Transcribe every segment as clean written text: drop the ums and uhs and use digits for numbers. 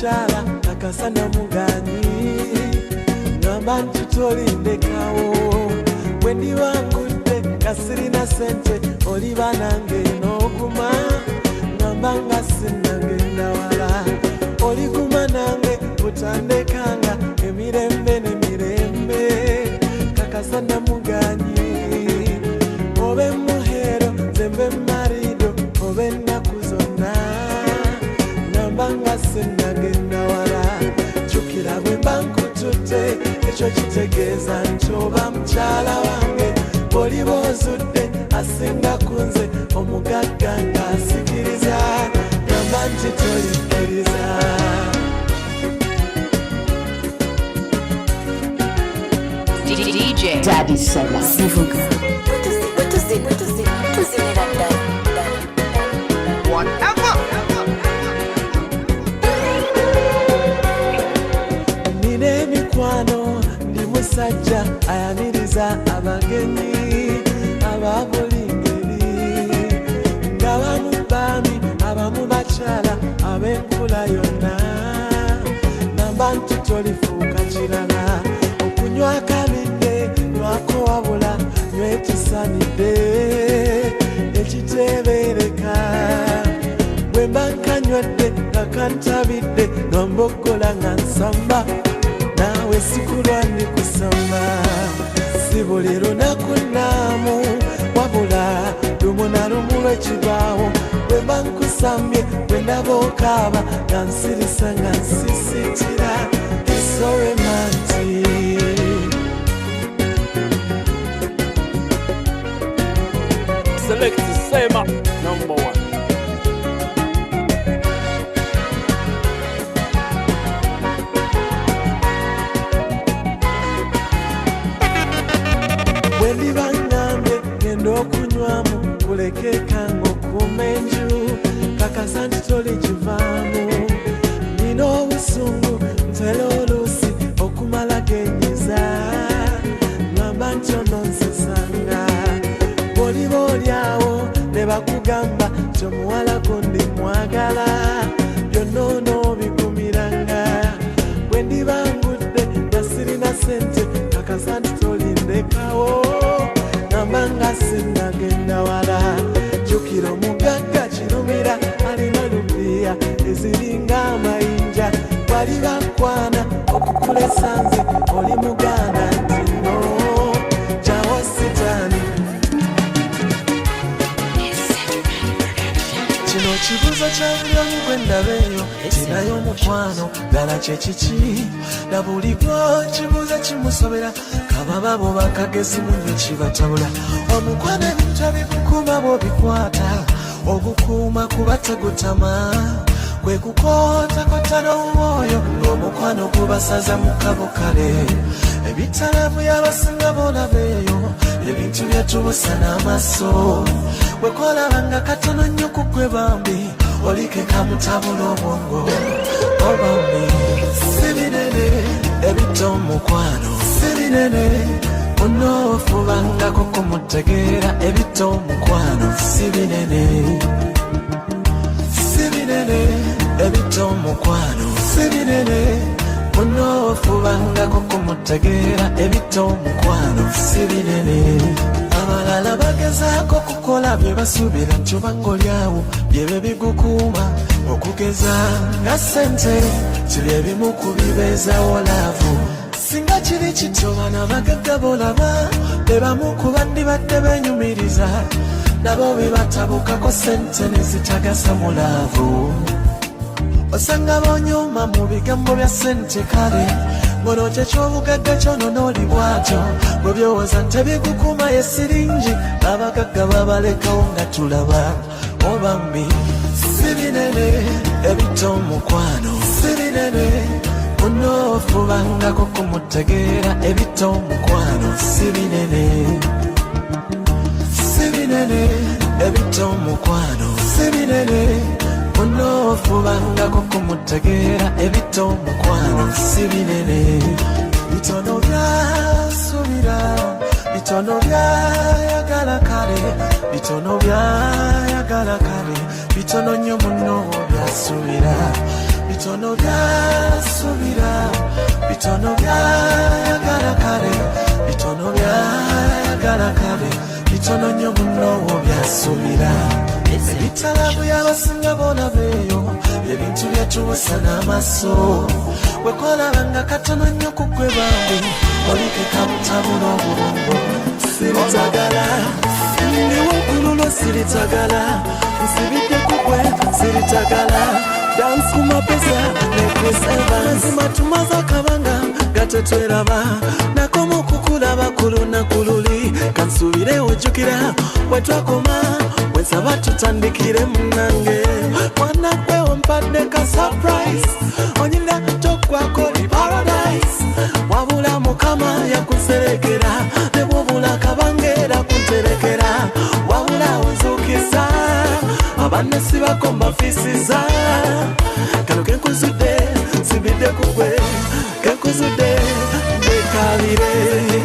mukyala akasana muganyi ngamba nti tolindekawo bwe ndibangudde kasirina sente oliba nange n'oguma ngamba nga sinnagenda wala oliguma nange butandekanga emirembe n'emirembe kakasana muganyi obe muhero zembe marido obe ennaku zonna ngamba nga sinnagenda wala jjukira bwe mba nkutute ekyo kitegeeza nti oba mukyala wange bw'oliba ozudde asinga kunze omugagga ng'asikiriza ngamba nti toyikkiriza DJ Daddy Sella Sivuga whatever nina emikwano ndi musajja ayaniriza abagenyi ababuli ngeri ng'abamu baami abamu bakyala ab'enkula yonna namba nti tolifuuka kirala okunywa akabidde nywako wabula nywa ekisanidde ekiteebereka bwe mba nkanywedde nga kantabidde ngamboggola nga nsamba naawe sikulwa ndi kusamba si buli lunaku nnaamu wabula lumu na lumu lwekibaawo bwe mba nkusambye bwe ndaba okaaba nga nsirisa nga nsisiitira isoremanti Select Sema number 1. bwe ndiba ngambye genda okunywamu kulekekanga okuuma enju kakasa nti tolikivaamu nina obusungu ntera oluusi okumala genyiza ngamba nti ononsesanga bw'oliba olyawo ne bakugamba ti omuwala gundi mwagala byonna onoobigumiranga bwe ndiba ngudde nga sirina sente kakasa nti tolindekawo ngamba nga sinnagenda wala jjukira omugagga kirumira alina lubiya eziringa amayinja bali bakwana okukulesa nze oli muganda nti no jawo sitaani kino kibuuzo kya buli omu gwe ndaba eyo kinayo omukwano ddala kye kiki na buligwo kibuuzo kimusobera kababa bo bakagezi munnyo kibatabula omukwano ebintu ebikukuuma bw'obikwata ogukuuma kuba tegutama kwe kukootakota n'omwoyo ng'omukwano gubasaza mu kabokale ebitalavu y'abasinga bolabeeyo ebintu byetubusa n'amaaso wekolabanga katono nnyo ku ggwe bambi olikeka mutabula obwongo obambi si binene ebita omukwano si binene onoofubangako kumutegeera ebita omukwano si binene si binene ebita omukwano si binene onoofubangako kumutegeera ebita omukwano si binene abalala bagezaako kukola bye basuubira nti obanga olyawo byebyo bigukuuma okugeza nga ssente kiri ebimu ku bibeezawo laavu singa kiri kityo bana bagagga bolaba be bamu ku bandibadde beenyumiriza nabo be batabukako ssente ne zitagasa mu laavu osanga boonyuma mu bigambo bya ssente kale ngono kyekyobugagga kyono n'oli bwatyo bwe byowooza nti ebigukuuma ye siringi abagagga babalekawo nga tulaba obambi si binene ebita omukwano si binene onoofubangako kumutegeera ebita omukwano si binene si binene ebita omukwano si binene onoofubangako kumutegeera ebita omukwano si binene bitono byasubira bitono byayagala kale bitono nnyo muno byasubira bitono byasubira bitono byayagala kale bitono byayagala kale bitono nnyo muno byasubira ebitalabu y'abasinga bona beeyo ebintu byetubusa n'amaso wekolabanga katono nnyo kugwe bambi olikeka butabula obulongo siritagala ndiwo kululo siritagala nsibidde kugwe siritagala dance kumapesa ne Chris Evans matumaza kabanga gatetweraba nakoma okukulaba kuluna kululi kansubire ojjukira wetwakoma wensaba tutandikire munange mwana gwe ompadde ka surprise onyinda tokwako li paradise wabula mukama yakuserekera ne bwobula kabangera kuterekera wabula onzukiza abanne sibako mbafisiza kano kenkuzudde sibidde kugwe kenkuzudde bekalire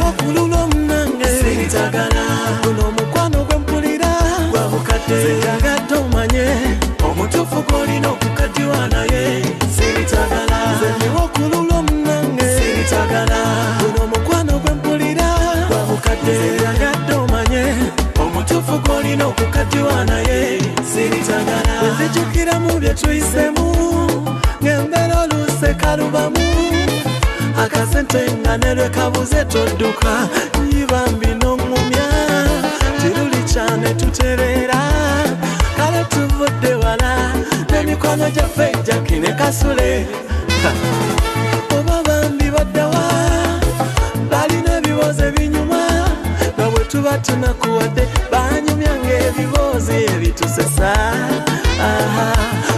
okulula omunange siritagala guno omukwano gwempulira gwa bukadde sitagadde omanye omutuufu gwolina okukaddiwa naye siritagala zendiwo okulula omunange siritagala guno omukwano gwempulira gwa bukadde sitagadde omanye omutuufu gwolina okukaddiwa naye siritagala wenzijukira mu bye tuyisemu ng'embeera oluuse kalubamu akasente nga ne lwe kabuze todduka yibambi n'oŋŋumya tiruli kyane tutereera kale tuvudde wala n'emikono gyaffe jakine kasule oba bambi baddawa balina ebibuuzo ebinyuma nga bwe tuba tunakuwadde banyumya ng'ebibuuzo ebitusesa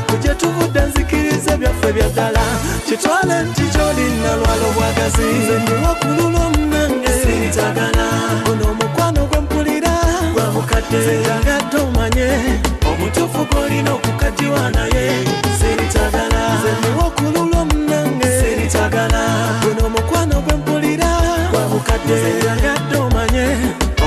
kujja tuvudde nzikiriza byaffe bya ddala kitwale nti gy'olina lwalo bwagazi nze ndiwo kulula omunange siritagala guno omukwano gwempulira gwa bukadde sitagadde omanye omutuufu gwolina okukaddiwa naye siritagala nze ndiwo kulula omunange siritagala guno omukwano gwempulira gwa bukadde sitagadde omanye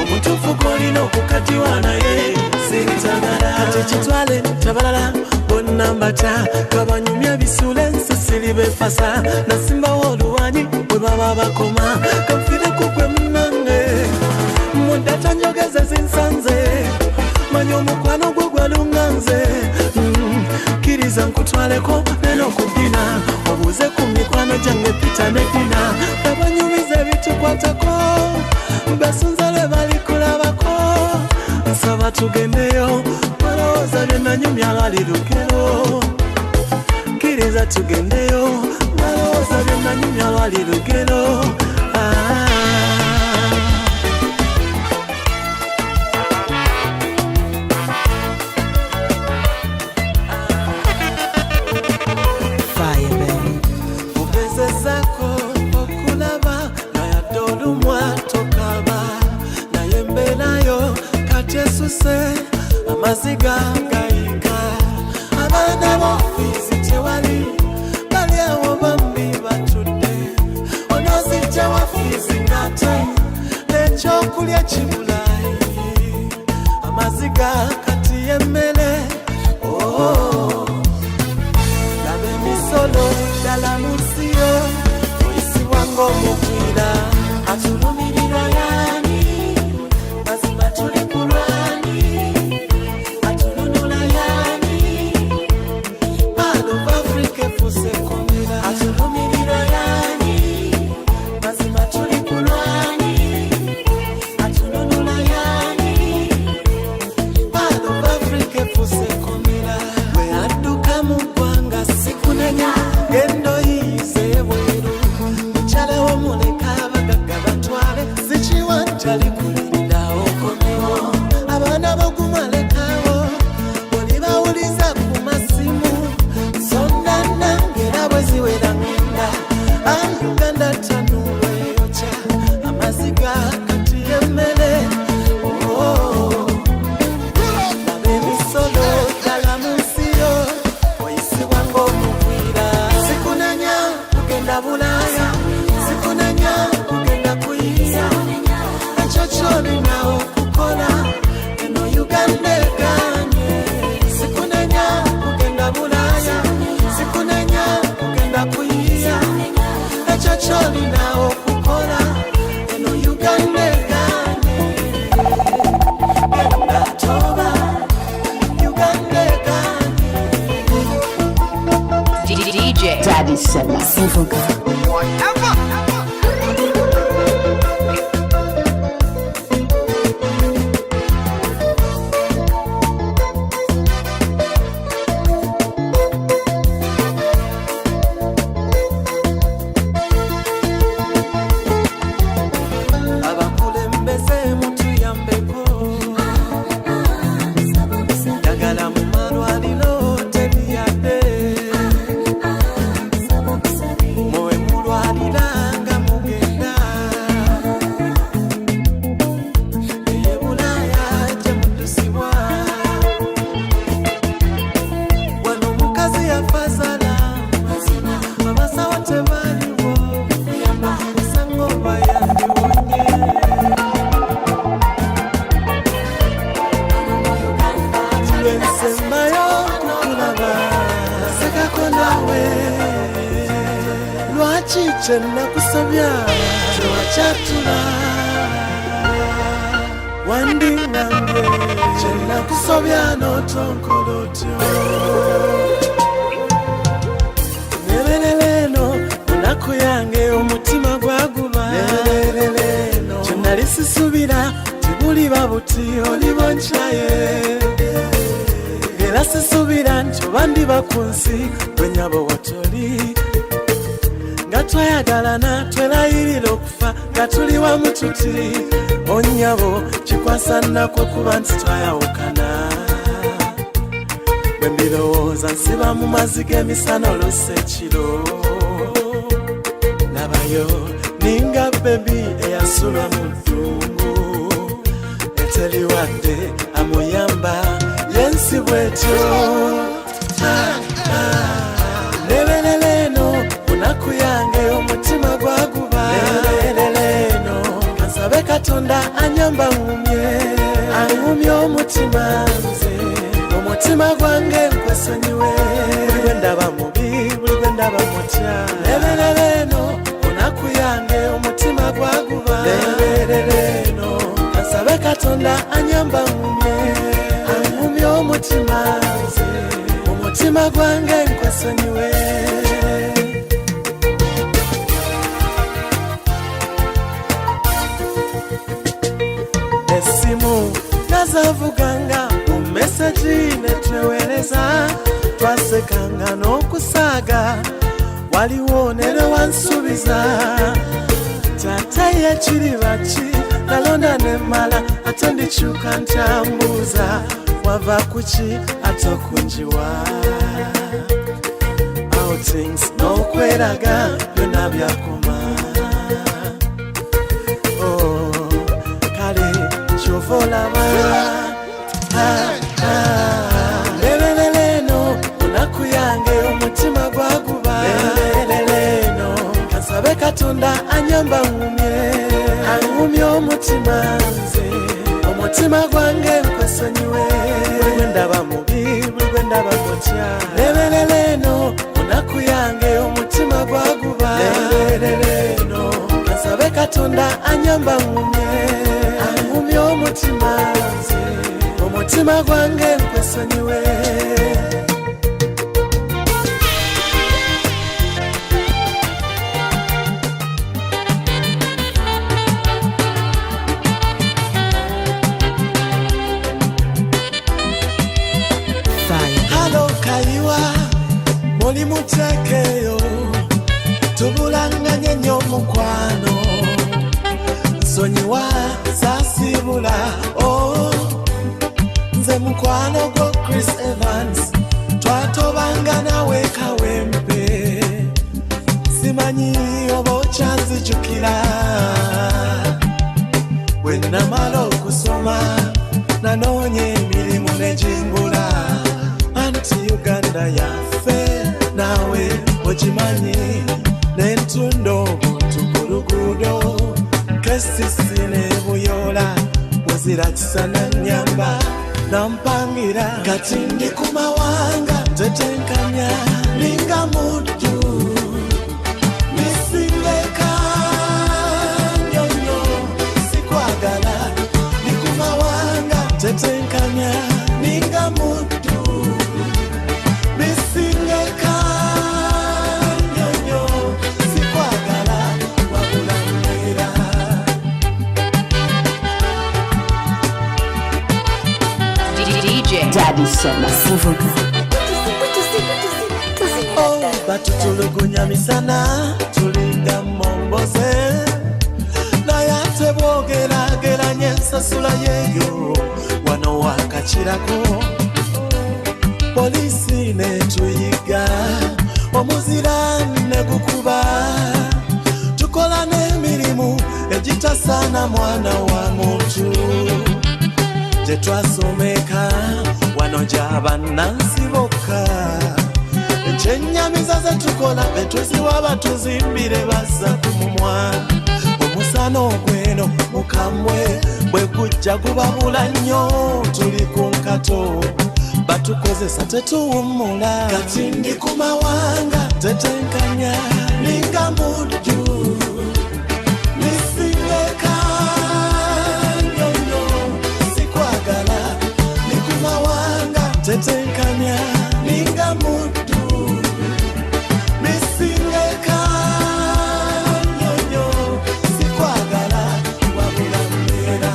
omutuufu gwolina okukaddiwa naye siritagala kati kitwale tabalala bonnambata kabanyumya bisule nsisiri befasa nasimbawo oluwanyi bwe baba bakoma kanfire kugwe munange mudata njogeze zinsanze manya omukwano gwe gwalunganze kiriza nkutwaleko neno kudina obuuze ku mikwano gyange pita ne dina kabanyumiza ebitukwatako besunza lwe balikulabako nsaba tugendeyo malowooza byennanyumya lwali lugero kiriza tugendeyo malowooza byennanyumya lwali lugero ogezezako okulaba nayadde olumwa tokaba naye mbeerayo kati esuse amaziga gayiga abaana b'ofiisi tewali bali awo bambi batudde onoozijja wafiisi ng'ate n'ekyokulya kibulayi amaziga kati y'emmere laba emisolo ddala mu nsi yo oyisibwa ng'omugwira atulumirira yani mazima tuli ku lwani Kukola eno Uganda ganye sikunenya Kyenakusabya tewakyatula wandingambye kyenakusobya n'otonkola otyo neberereno munaku yange omutima gwaguba neberereno kyenali sisubira tibuliba buti olibonkyaye era sisubira nti oba ndiba ku nsi bwenyabo watoli nga twayagalana twelayirira okufa nga tuli wamu tuti onyabo kikwasannako kuba nti twayawukana bwe mbirowooza nsiba mu mazzi g'emisana olusa ekiro labayo ninga bebi eyasulwa mu ddungu eteliwadde amuyamba yensi bwetyo neberereno munaku yange omutima gwaguba neberereno kansabe katonda anyamba angumye omutima nze omutima gwange nkwesonyiwe buli gwe ndaba mubi buli gwe ndaba mutya neberereno munaku yange omutima gwaguba neberereno kansabe katonda anyamba angumye omutima nze omutima gwange nkwesonyiwe esimu nazavuganga mu meseji netwewereza twasekanga n'okusaaga waliwo nere wansubiza tata yekiri baki nalonda nemala ate ndikyuka ntambuuza wava kuki ate okunjiwa outings n'okweraga byonna byakoma kale kyova olaba leberereno munaku yange omutima gwaguba leberereno kansabe katonda anyamba angumye omutima nze omutima gwange nkwesonyiwe buli gwe ndaba mubi buli gwe ndaba mutya leberereno munaku yange omutima gwaguba leberereno kansabe katonda anyamba angumye omutima nze omutima gwange nkwesonyiwe halo kayiwa muli mutekeyo tubulanganye nnyo mukwano nsonyiwa saasibula nze mukwano gwo Chris Evans twatobanga nawe kawempe simanyi oba okyanzijukira bwe namala okusoma nanoonya emirimu nejimbula anti Uganda yaffe nawe okimanyi nentunda obuntu ku luguudo kesisi ne buyola muzira kisana nyamba nampangira kati ndi ku mawanga tetenkanya linga muddu nisingeka nyonyo sikwagala ndi ku mawanga tetenkanya linga muddu nisingeka nyonyo sikwagala wabula mwera DJ Daddy Sella Sivuga batutulugunya misana tulinga momboze naye ate bwogerageranya ensasula yeyo wano wakakirako polisi netuyiga omuzira negukuba tukola n'emirimu egitasaana mwana wa muntu jetwasomeka wano gy'abannansi bokka ekyennyamiza zetukola betuziwa batuzimbire bassa ku mumwa omusana ogweno mukamwe bwe gujja gubabula nnyo tuli ku nkato batukozesa tetuwummula kati ndi ku mawanga tetenkanya ninga muddu nisingeka nyonyo sikwagala ndi ku mawanga tetenkanya ninga muddu nisingeka nyonyo sikwagala wabula mbeera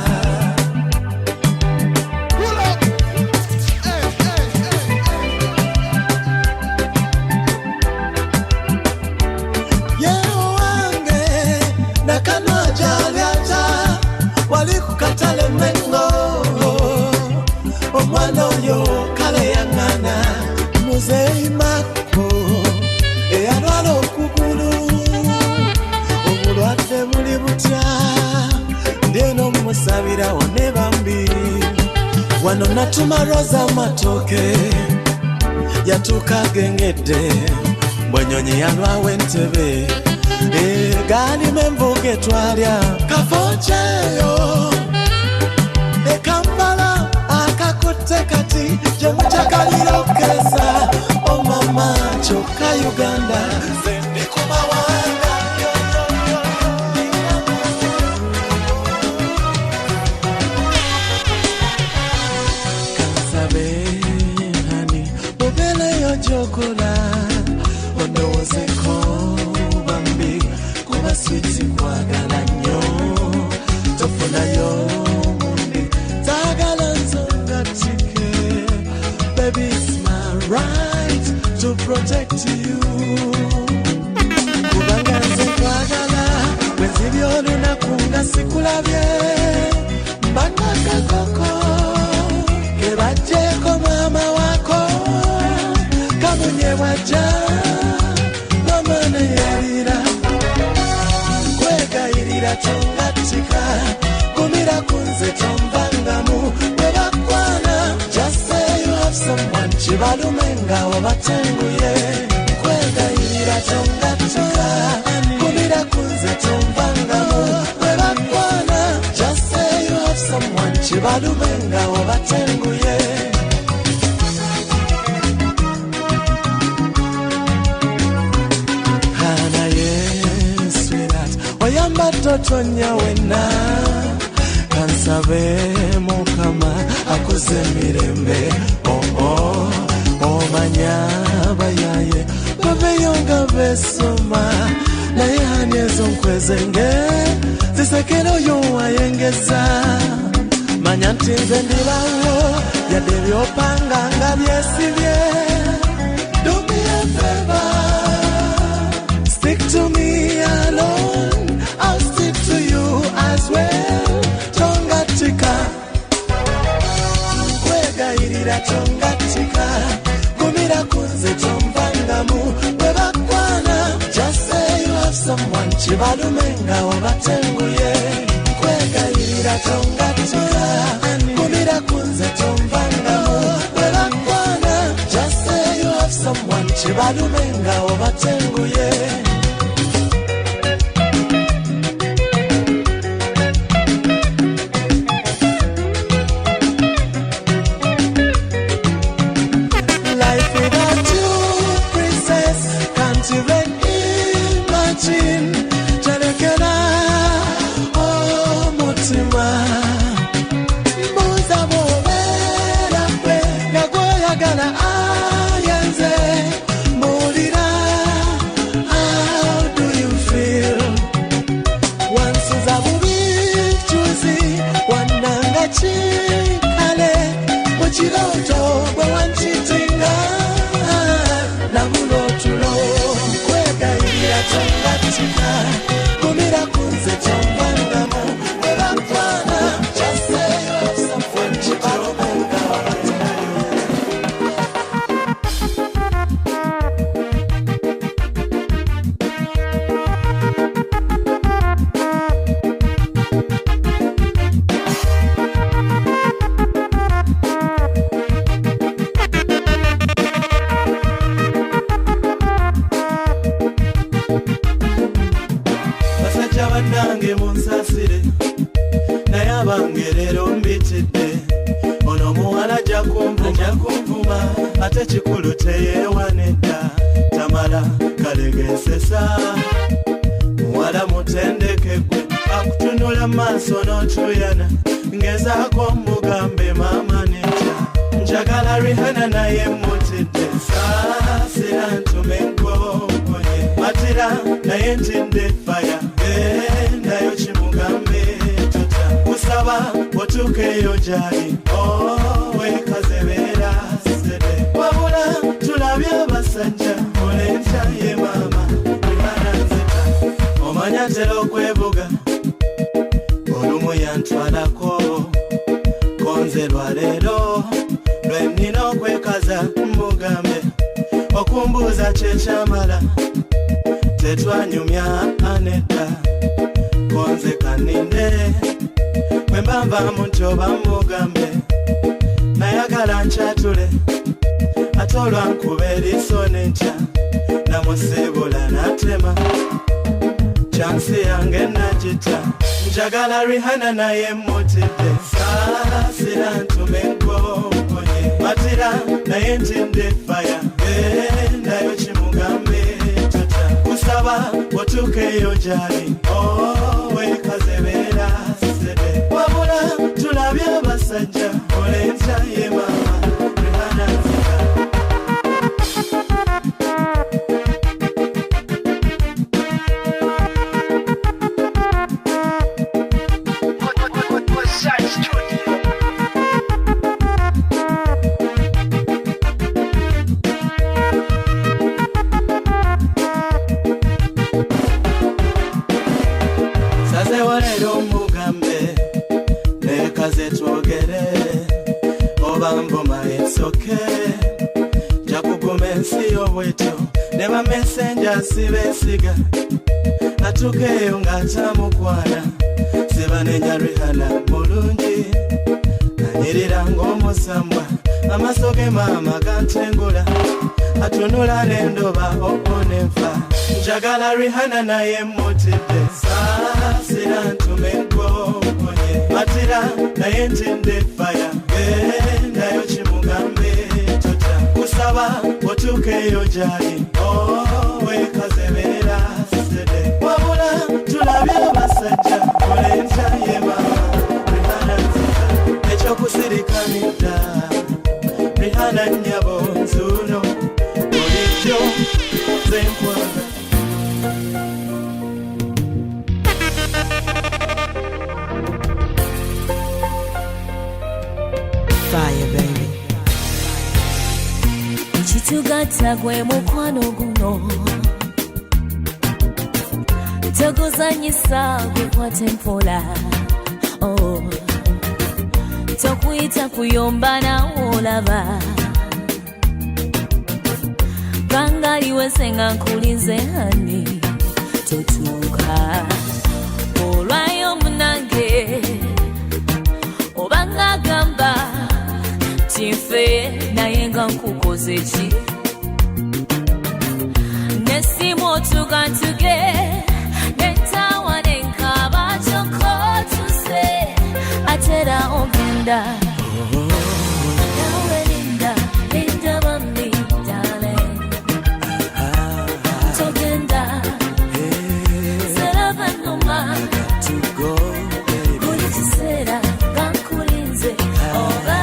omwana oyo kale yaŋŋana muzeeyi Mako eyalwala okugulu obulwadde buli butya ndeno mumusabira wone bambi wano natuma Roza Matooke yatuuka agengedde bwenyonyi yalwawo entebe gaalimu envuga etwalya kafo kyeyo Kampala akakutte kati gyemujagalira okesa omama kyokka Uganda zendi ku mawanga kansabe hani obeeleyo gyokola ondowoozeko bambi kuba switi kwagala nnyo tofunayo baby, it's my right to protect you. Kubanganze kwagala wenzibyo lunakunga sikulabye mbanga koko kebajjeko mama wako kamunye wajja nomana yalira kwegayirira tongatika kumira kunze tombangamu webakwana someone chibalumenga wabatenguye kwegayirira tongatika kumira kunze tombangamu webakwana just say you have someone chibalumenga wabatenguye hana sweetheart oyamba totonya wena kansabe mukama akuze mirembe omanya bayaye babeyonga besoma naye hani ezo nkwezenge zisekera oyo wayengeza manya nti nze ndirawo yadde byopanga nga byesibye do me a favor stick to me alone I'll stick to you as well tongatika kwegayirira tongatika kumira kunze tombangamu webakwana just say you have someone chibalumenga wabatenguye kwegayirira tongatika kumira kunze tombangamu webakwana just say you have someone chibalumenga wabatenguye chikale muchiroto bwe wanchitinga namulotulo kwegayirira tongatika kumira kunze tombangamu webakwana chaseyo something chibalumenga nange munsasire naye abangerero mbitidde ono muwala ajja kumvuma mama ate kikulu teyewanedda tamala kalegesesa muwala mutendeke gwe akutunula maaso n'otuyana ngezaako mugambe mama netya njagala Rihanna naye mutidde saasira ntume nkokonye matira naye ntinde faya gendayo kimugambe tutya kusaba otuukeyo gyali wekazebeera sede wabula tulabye abasajja olentya ye mama Rihanna nzita omanya tera okwebuga olumu yantwalako konze lwaleero lwenina okwekaza mugambe okumbuuza kyekyamala tetwanyumya anedda konze kaninde bwe mbanvaamu nti oba mugambe nayagala nkyatule ate olwankuba eriiso n'enkya namusiibula n'atema chansi yange nagita njagala Rihanna naye mutidde saasira ntume nkokonye matira naye ntinde faya gendayo kimugambe tutya kusaba otuukeyo gyali wekazebeera sede wabula tulabye abasajja olentya ye mama Rihanna nzita sazewalero mugambe nekaze twogere oba mboma it's okay jakuguma ensi y'obwetyo ne bamesenja sibesiga atukeyo ng'atamukwana sibanenya Rihanna mulungi nanyirira ng'omusambwa amaaso ge maama gantengula atunula n'endoba nenfa njagala Rihanna naye mutidde saasira ntume nkokonye matira naye ntinde faya gendayo kimugambe tutya kusaba otuukeyo gyali wekazebeera sede wabula tulabye abasajja olentya ye mama Rihanna nzita ekyokusirikanidda Rihanna nnyabo nzuno bulijjo nze nkwaga Fire, baby. Chitugatta gwe mukwano guno toguzanyisa gukwate mpola tokuyita kuyomba nawo olaba bangaliwe senga nkulize hani totuuka olwayo munange obanga gamba tinfe naye nga nkukoze ki nesimu otugantuge nentawa nenkaba kyokko tuse atera ogenda nawe linda linda bambi darling togenda seraba numa buli kiseera gankulinze oba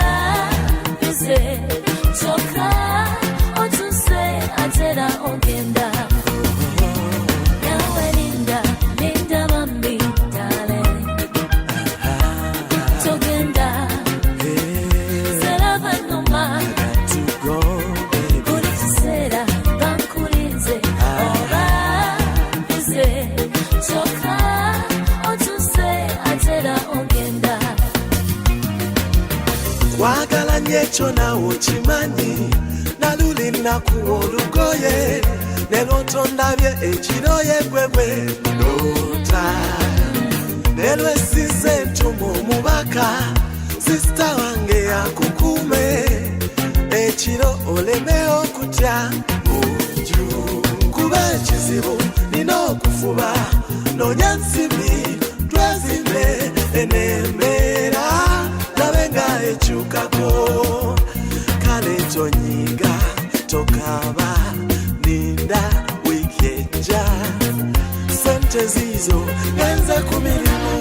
bize kyokka otuse atera ogenda nawe linda linda bambi darling togenda seraba numa buli kiseera gankulinze oba bize kyokka otuse atera ogenda kwagala nnyo ekyo naawe okimanyi naluli nakuwa olugoye ne lwotondabye ekiro yegwegwe loota ne lwesize entumu omubaka sisita wange yakukuume ekiro olemewo okutya munju kuba ekizibu nina okufuba noonya nsimbi twezimbe enembeera labe nga ekyukako kale tonyi tokaba ninda wikieja sente zizo genze ku mirimu.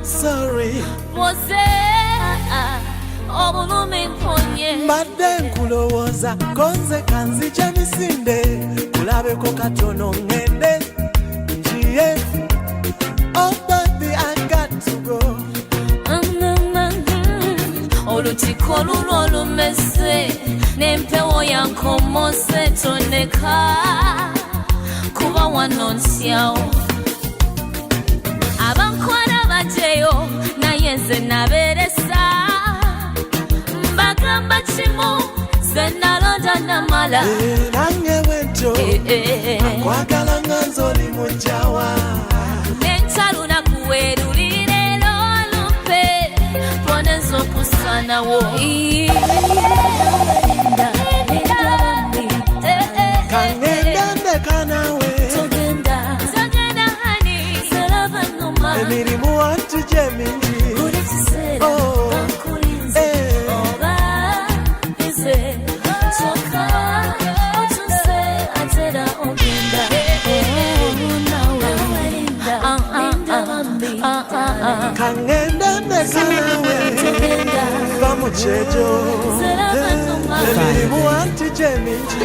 Sorry. Mbadde nkulowooza konze kanzija misinde kulabeko katono ngende njiye. Oh baby I got to go. Olutiko lulo olumese n'empewo yankomose toneka kuba wano nsyawo abankwala bajeyo naye nze nabeeresa mbagamba kimu ze nalonda namala nange bwentyo akwagala nga nze oli mujjawa nentaluna kuwerulire lolumpe ponenza okusanawo kangenda ndeka nawe emirimu wantu gye mingi. Kangenda ndeka nawe va mu kyejo emirimu wantu gye mingi.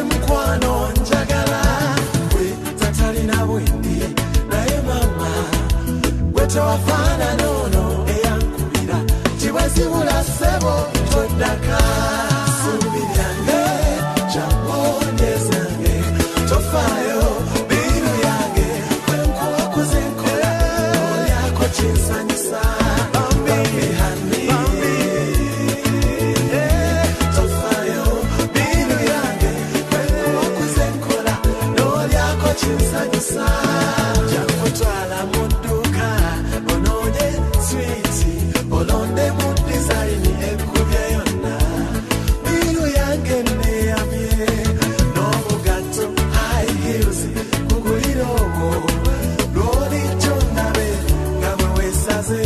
Mkwano njagala gwe tatalina bwendi naye mama gwe tewafana nono eyankubira kibwezibula ssebo toddaka sumbi lyange kyamwonyezange tofaayo biru yange kwenkuwakoze nkola olyako kinsanyusa bambihani jakutwala mu dduuka onoonye switi olonde mu dizaini ekkubye yonna biru yange neyamye n'omugato high heels kugulira ogwo lw'olijjo ndabe nga bwe weesaze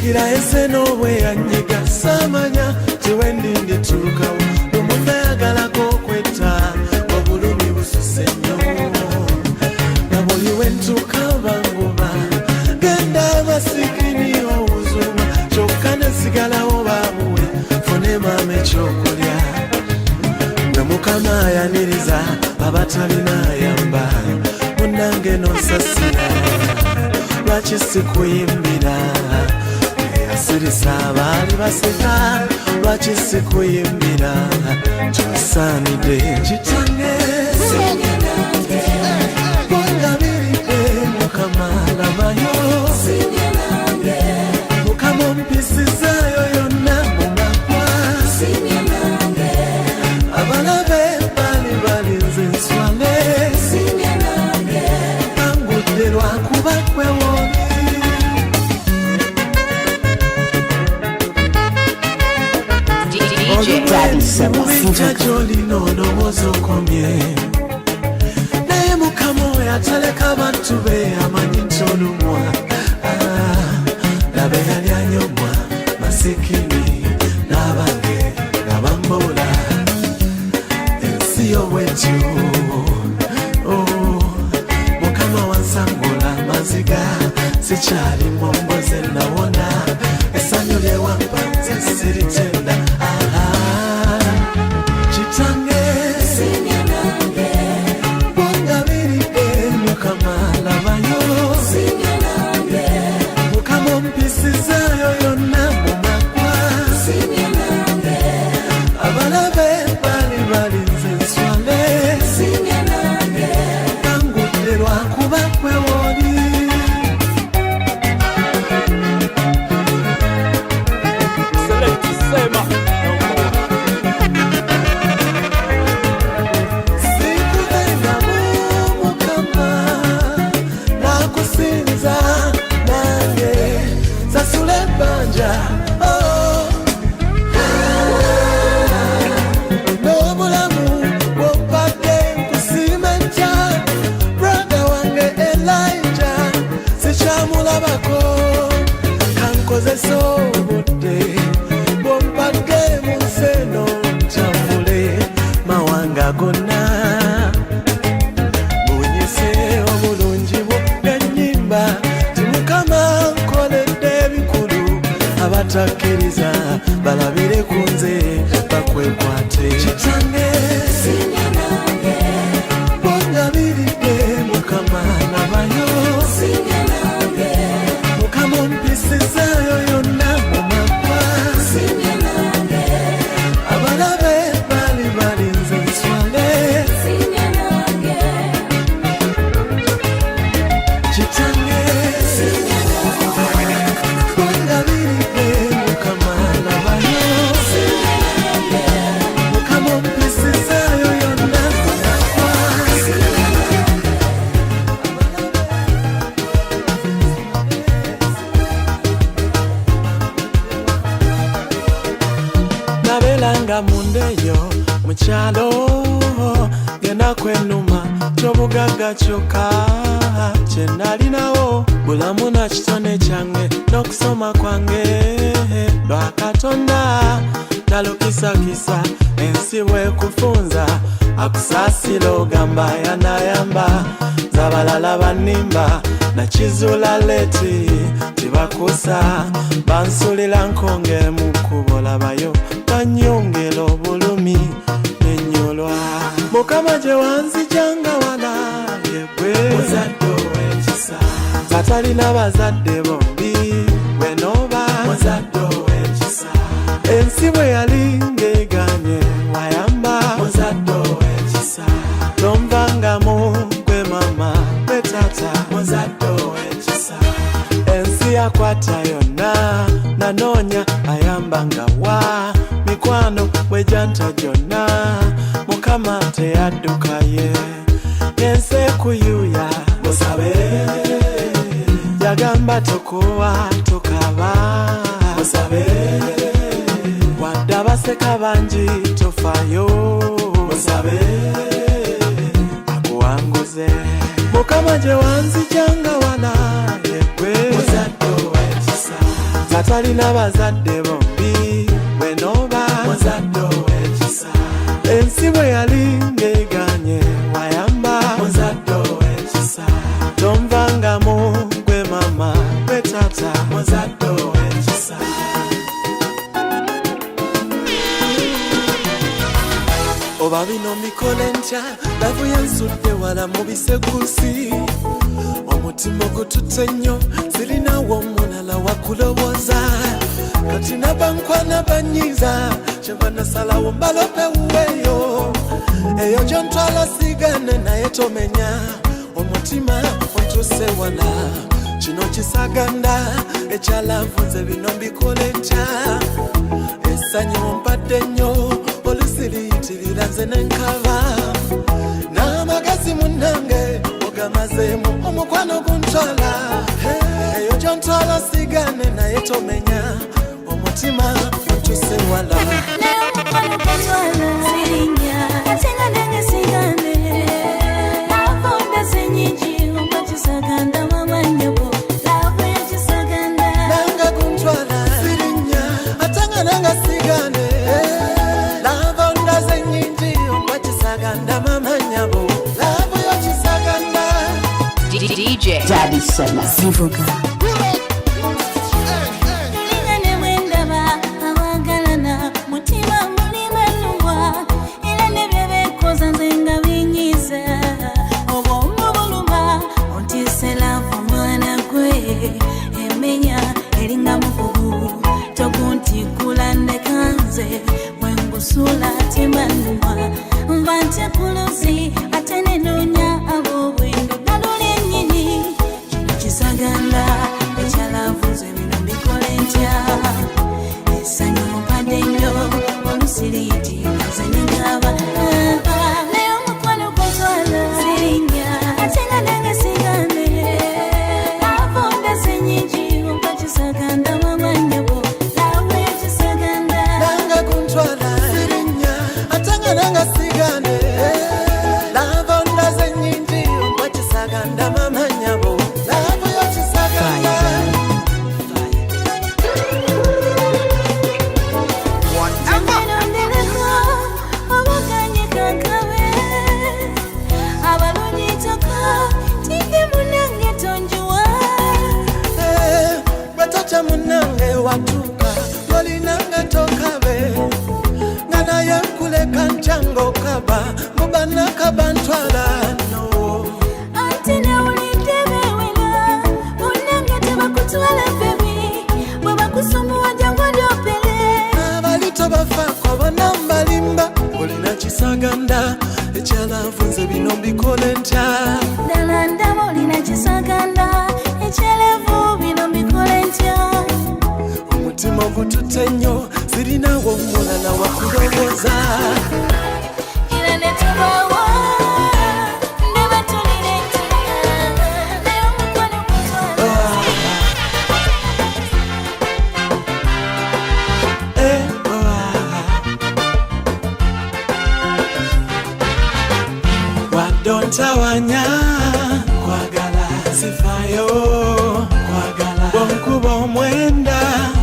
Jukira eseno bwe yanyiga samanya tewendi ndituukawo omuntu ayagalako okwetta obulumi bususe nnyo na buli wentuuka banguba genda abasikini owuzuma kyokka nesigalawo babuwe fune maama ekyokulya nga mukama ayaniriza abatalina ayamba munnange nosasira lwaki sikuyimbira asirisa abaali baseka lwaki sikuyimbira kyosaanidde kitange bongabiridde mukama labayo mukama ompisizaayo yonna mumagwa abalabe bali balinze nswale angudde lwakuba kwewooli Jolino olowooza okomye naye mukama oyo ataleka abantu be amanyi nti olumwa labe yali anyomwa masikini n'abange nga bamboola ensi y'obwetyo mukama wansangula maziga sikyali momboze nawona essanyu lyewampa nze siritenda Takiriza balabire kunze bakwekwate kitange bongabiridde mukama nabayo mukama ompisizaayo yonna mumagwa abalabe bali balinze nswale kitange mundeyo mukyalo genda kwenuma kyobugagga kyokka kyenalinawo bulamu na kitone kyange n'okusoma kwange lwa Katonda nalukisakisa ensi bwekufunza akusaasira ogamba yanayamba zabalala banimba nakizula leti tibakusa bansulira nkonge mukubo labayo banyongera obulumi nenyolwa mukama gye wanzijanga wala yegwe muzadde ow'ekisa katalina bazadde bombi bwenoba muzadde ow'ekisa ensi bwe yali ngeganye wayamba muzadde ow'ekisa tomvangamu gwe mama gwe tata muzadde ow'ekisa ensi yakwata yonna nanoonya ayambanga wa mikwano bwejanta gyonna mukama teyaddukaye ensi ekuyuya musabe yagamba tokowa tokaba musabe wadde abaseka bangi tofayo musabe akuwanguze mukama gye wanzijanga wala yegwe muzadde ow'ekisa twalina bazadde bombi bwenoba muzadde ow'ekisa ensi bwe yali ng'eganye wayamba muzadde ow'ekisa tomvangamu gwe mama gwe tata muzadde ow'ekisa oba bino mbikola ntya lavu yansudde wala mu bisekusi omutima gututte nnyo sirinawo omulala wakulowoza kati nabankwana banyiza kyenva nasalawo mbalopewuweyo eyo gyontwala sigane naye tomenya omutima ontuse wala kino kisaganda ekyalavu nze bino mbikole ntya essanyu ompadde nnyo olusiriyitirira nze nenkaba n'amagezi munnange ogamazeemu omukwano guntwala eyo gyontwala sigane naye tomenya omutima ontuse wala nanga guntwala sirinya atanga nanga sigane lava ndaze nyingi okwakisaganda mamanyabo lava yo kisaganda DJ Daddy Sema Zivuga Sula timanwa mvante kuluzi atenenonya abo bwendo dalole nyini kisaganda ekyalavuze bino mbikole ntya esanyu mpadde nnyo olusiriti azenyangaba naye omukwano gutwala sirinya atenga nange sigane avonda senyingi ompakisaganda mamanyabo lawe kisaganda nanga guntwala nanga sigane lava ndaze nyingi okwakisaganda mamanyabo lava yo kisaganda bwetata munange watuka olinanga tokabe nganaye kuleka nchango kaba mubana kabantwala no antina ulitebewela unanga tebakutwala bebi bwebakusoma wajangwa dopele abalito bafa kwabona mbalimba olina kisaganda ekyalafunze bino mbikole ntya ddala ndaba olina kisaganda ekyalavu bino mbikole ntya omutima gututte nnyo sirinawo omulala wakulowoza era netubawa nebatulire naye omukwano gutwala wadontawanya kwagala sifayo kwagala bonkuba omwenda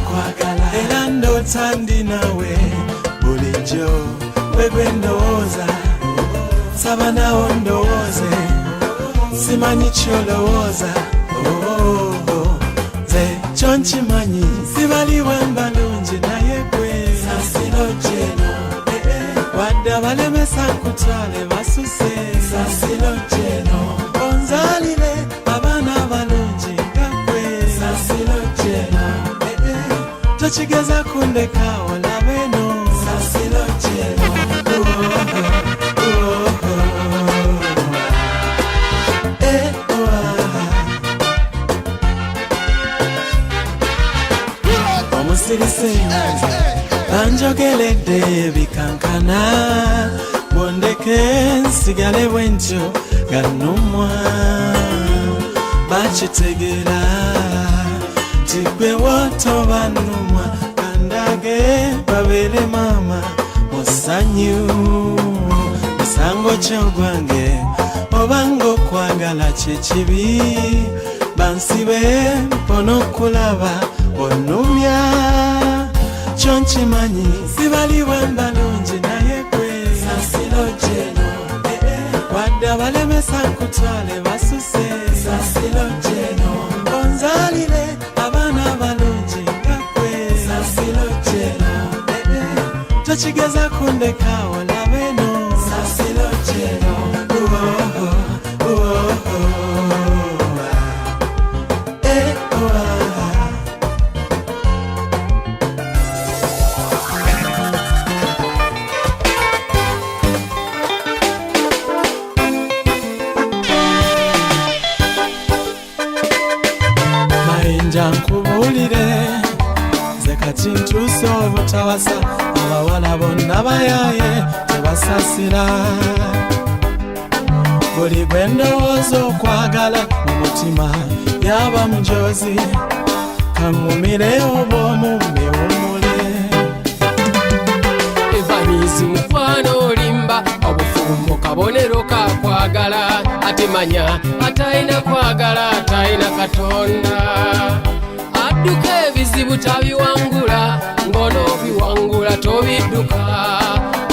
kwagala era ndota ndi nawe bulijjo bwegwendowooza saba nawo ndowooze simanyi kyolowooza nze kyonkimanyi sibaliwe mbalungi naye gwe sasiro jeno wadde abalemesa nkutwale basuse sasiro jeno onzalire abaana abalungi nga gwe sasiro jeno tokigeza kundeka olabeno sasiro jeno omusirise banjogeredde bikankana bondeke nsigale bwentyo nga nnumwa bakitegeera tigwe wotoba nnumwa kandage babeere maama musanyu musango kyogwange obanga okwagala kyekibi bansibe mpona okulaba onumya kyonkimanyi sibaliwe mbalungi naye gwe sasilo jeno wadde abalemesa nkutwale basuse sasilo jeno onzalire abaana abalungi nga gwe sasilo jeno tokigeza kundeka olabeno sasilo jeno Nkubulire nze kati ntuuse obutawasa abawala bonna bayaye tebasasira buli gwe ndowooza okwagala mu mutima yaba mujozi kaŋŋumire oba omumbiwumule evanizi mukwano olimba obufumbo kabonero kakwagala ate manya atalina kwagala atalina katonda adduka ebizibu tabiwangula ng'onoobiwangula tobidduka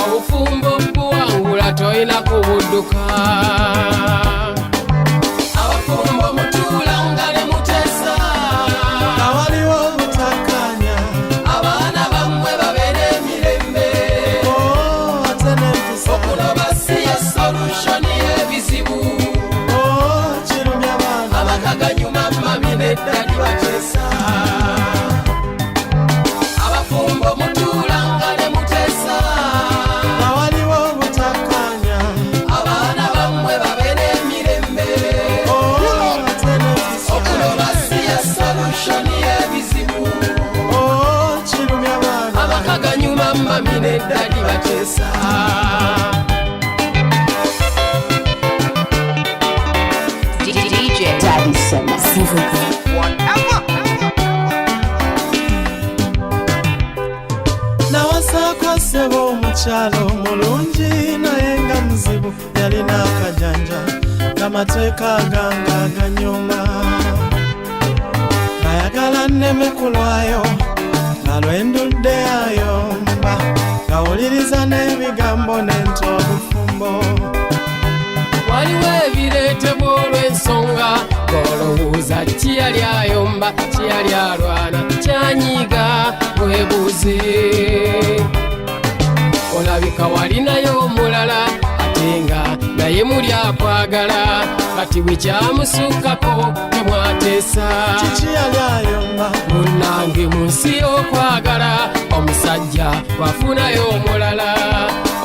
obufumbo buwangula tolina kubudduka abafumbo mutuula nga ne muteesa awaliwo obutakkaanya abaana bammwe babeera emirembe ate n'empisa okunoba si ye solushoni y'ebizibu kirumya baana abakaganyuma mami neddali bateesa abafumbo mutuula nga ne muteesa awaliwo obutakkaanya abaana bammwe babeera emirembe ate n'empisa okuloba si ye solushoni y'ebizibu kirumya baana abakaganyuma mami neddali bateesa DJ Daddy Sema. nawasaako ssebo omukyalo omulungi naye nga muzibu yalina akajanja ng'amateeka gange aganyuma ng'ayagala nneme kulwayo nga lwendudde ayomba ng'awuliriza n'ebigambo n'enta obufumbo waliwo ebireetebwa olw'ensonga ng'olowooza kiyali ayomba kiyali alwana kyanyiiga weebuuze olabika walinayo omulala ate nga naye muli akwagala kati bwe kyamusukkako temwateesa kiki yali ayomba munnange mu nsi y'okwagala omusajja bwafunayo omulala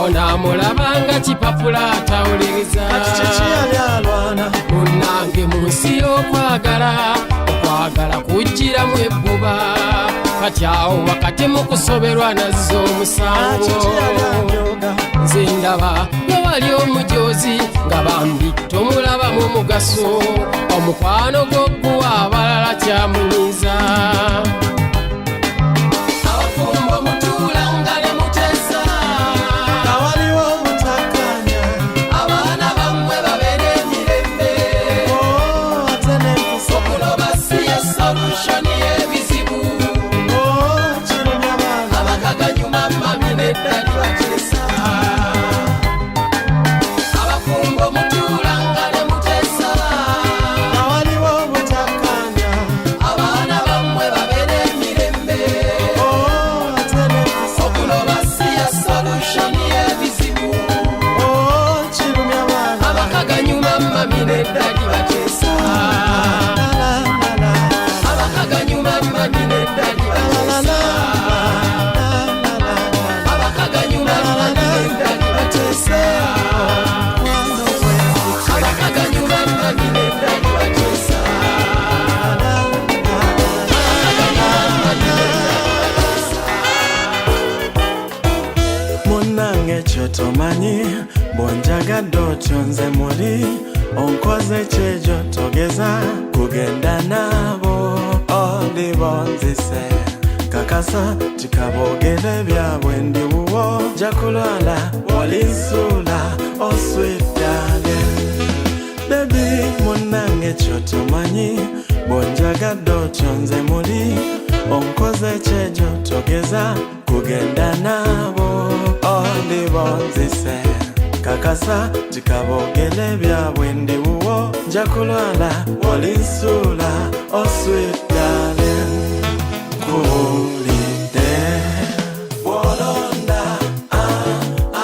onaamulabanga kipapula atawuliriza kati kiki yali alwana munnange mu nsi y'okwagala okwagala kujjiramu ebbuba kati awo wakati mu kusoberwa nazza omusango kiki yali anyoga nze ndaba nga wali omujozi nga bambi tomulabamu mugaso omukwano gw'ogguwa abalala kyamunyiza abafumbo mutuula nga ne muteesa awaliwo obutakkaanya abaana bammwe babeera emirembe ate n'empisa okuloba si ye solushoni y'ebizibu kirumya baana abakaganyuma mami neddali bateesa abafumbo mutuula nga ne muteesa awaliwo obutakkaanya abaana bammwe babeera emirembe ate n'empisa okuloba si ye solushoni y'ebizibu kirumya baana abakaganyuma mami neddali bateesa abakaganyuma mami neddali bateesa abakaganyuma mami neddali bateesa abakaganyuma mami neddali bateesa munnange ekyo tomanyi bw'onjagadde otyo nze muli onkoze kyekyo togeza kugenda naabo oli bonzise kakasa tikaboogere byabwe ndi wuwo nja kulwala olinsuula oswittage bebi munnange ekyo tomanyi bw'onjagadde otyo nze muli onkoze ekyejo togeza kugenda nabo ondibonzise kakasa tikabogele byabwe ndi wuwo nja kulwala wolinsuula sweet darling kulide wolonda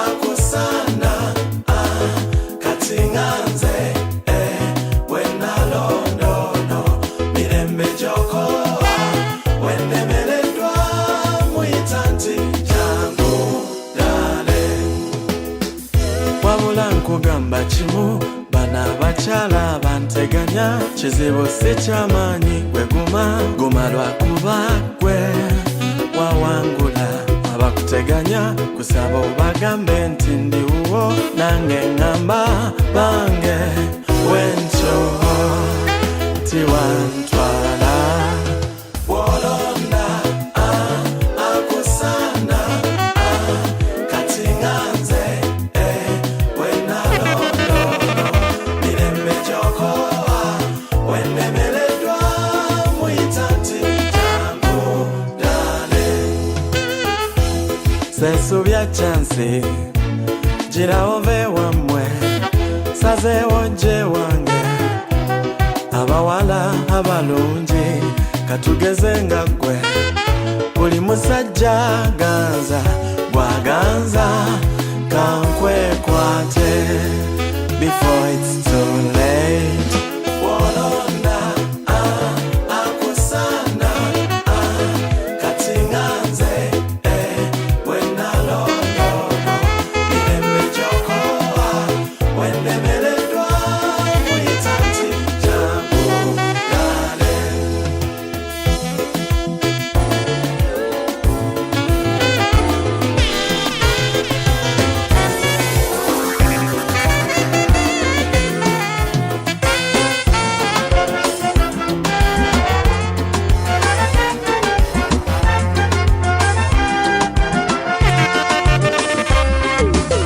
akusana katinganze wenalondono mirembe joko wenemeledwa muyitanti jangu darling wabula nkugamba kimu bana bakyala banteganya kizibu si kyamaanyi guma lwakuba gwe wawangula abakuteganya kusaba obagambe nti ndi wuwo nange ngamba bange wentyo tiwantwala wolonda akusana katinganze wenalondono mirembe joko wenemeledwa muyitanti jangu dale sesubya chansi jiraove wamwe sazewo nje wange abawala abalungi katugeze nga gwe buli musajja ganza bwaganza kankwekwate before it's too late wolonda akusana katinganze wenalondono mirembe joko wenemeledwa muyitanti jangu dale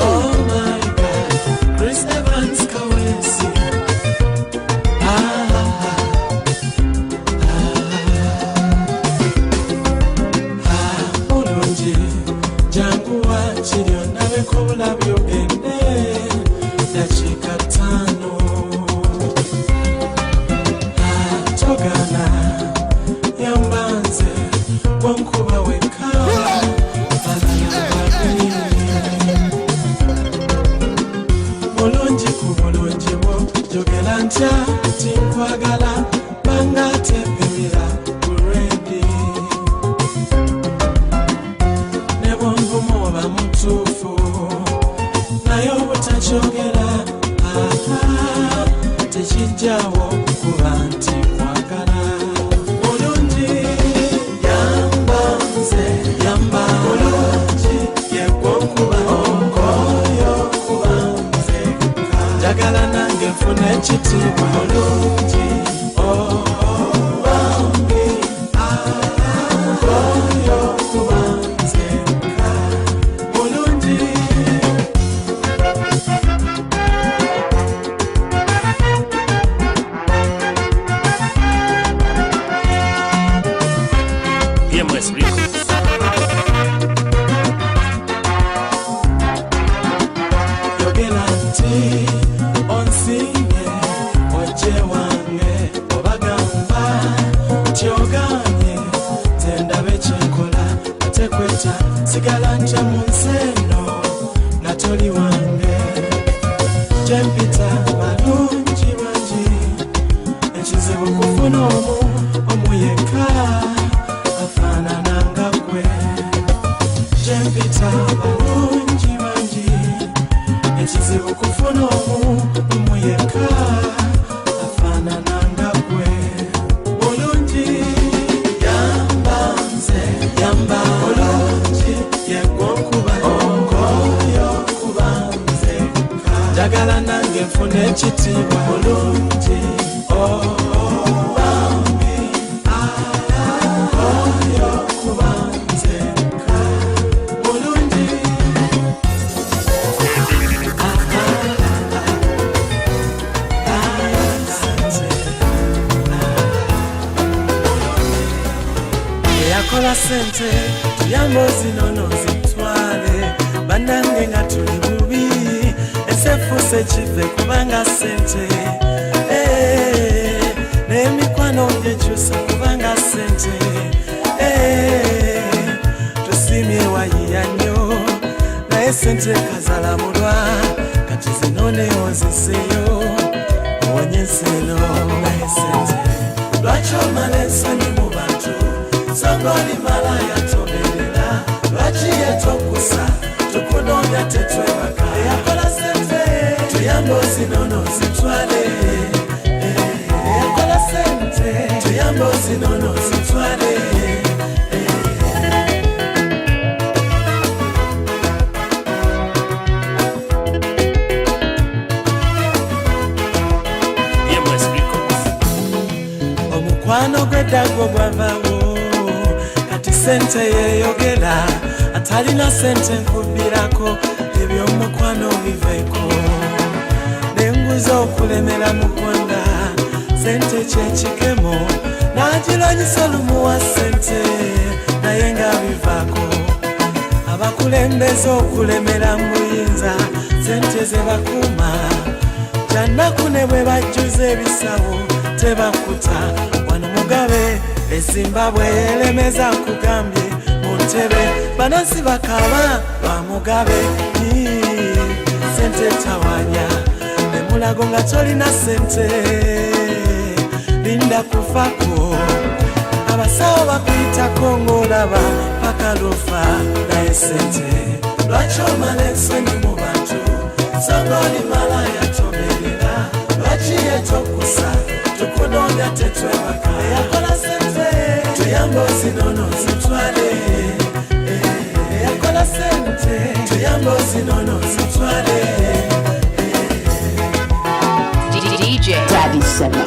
Oh my God, Chris Evans Kawesi. Mulungi jangu wakiri ondabe ko bulabi ogende dakiika 5 togana yambanze wonkuba weka mulungi ku bulungi bwo jogera ntya tinkwagala banga tepemera ku redi ne bwongumu oba mutuufu naye obutakyogera tekijjawo kuba nti kwagala mulungi yambanze yamba mulungi yegwonkuba onkoyo kuba nze njagala nange nfuna ekitiibwa mulungi bambi onkoyo kuba nze mulungi EMS Records. yogera nti onsinye oje wange obagamba tyoganye tendabe kyenkola atekweta sigala nje mu nseno natoli wange gyempita balungi bangi ekizibu kufuna omuyeka afaanana nga gwe gyempita balungi bangi ekizibu kufuna omuyeka afaanana nga gwe mulungi yambanze yamba mulungi yegwonkuba onkoyo kuba nze njagala nange nfuna ekitiibwa mulungi bambi onkoyo kuba nze mulungi sente tuyambo zinono zitwale bandange nga tuli bubi esefuse chife kubanga sente n'emikwano gyekyusa kubanga sente tusimye wayiya nnyo naye sente kazalamulwa kati zinonewo ziseyo onyeseno naye sente lwaki omala ensanyi mu bantu songa oli malaya toberera lwaki yetokusa tukunoonya tetwebaka eyakola sente tuyambe ozinono zitwale eyakola sente tuyambe ozinono zitwale omukwano gw'eddago gwavawo kati sente yeyogera atalina sente nkubbirako ebyomukwano biveeko nenguza okulemera mu ggwanga sente kyekikemo n'agirwanyisa olumuwa sente naye nga bivaako abakulembeza okulemera muyinza sente ze bakuuma kyannaku ne bwe bajjuza ebisawo tebakuta wano Mugabe eZimbabwe elemeza nkugambye mu ntebe banansi bakaba ba Mugabe sente tawanya nemulago nga tolina sente linda kufako abasawo bakuyitako ng'olaba paka lufa naye sente lwaki omala ensonyi mu bantu songa oli malaya toberera lwaki yetokusa tukunoonya tetwebaka eyakola sente tuyambe ozinono zitwale eyakola sente tuyambe ozinono zitwale DJ Daddy Sema.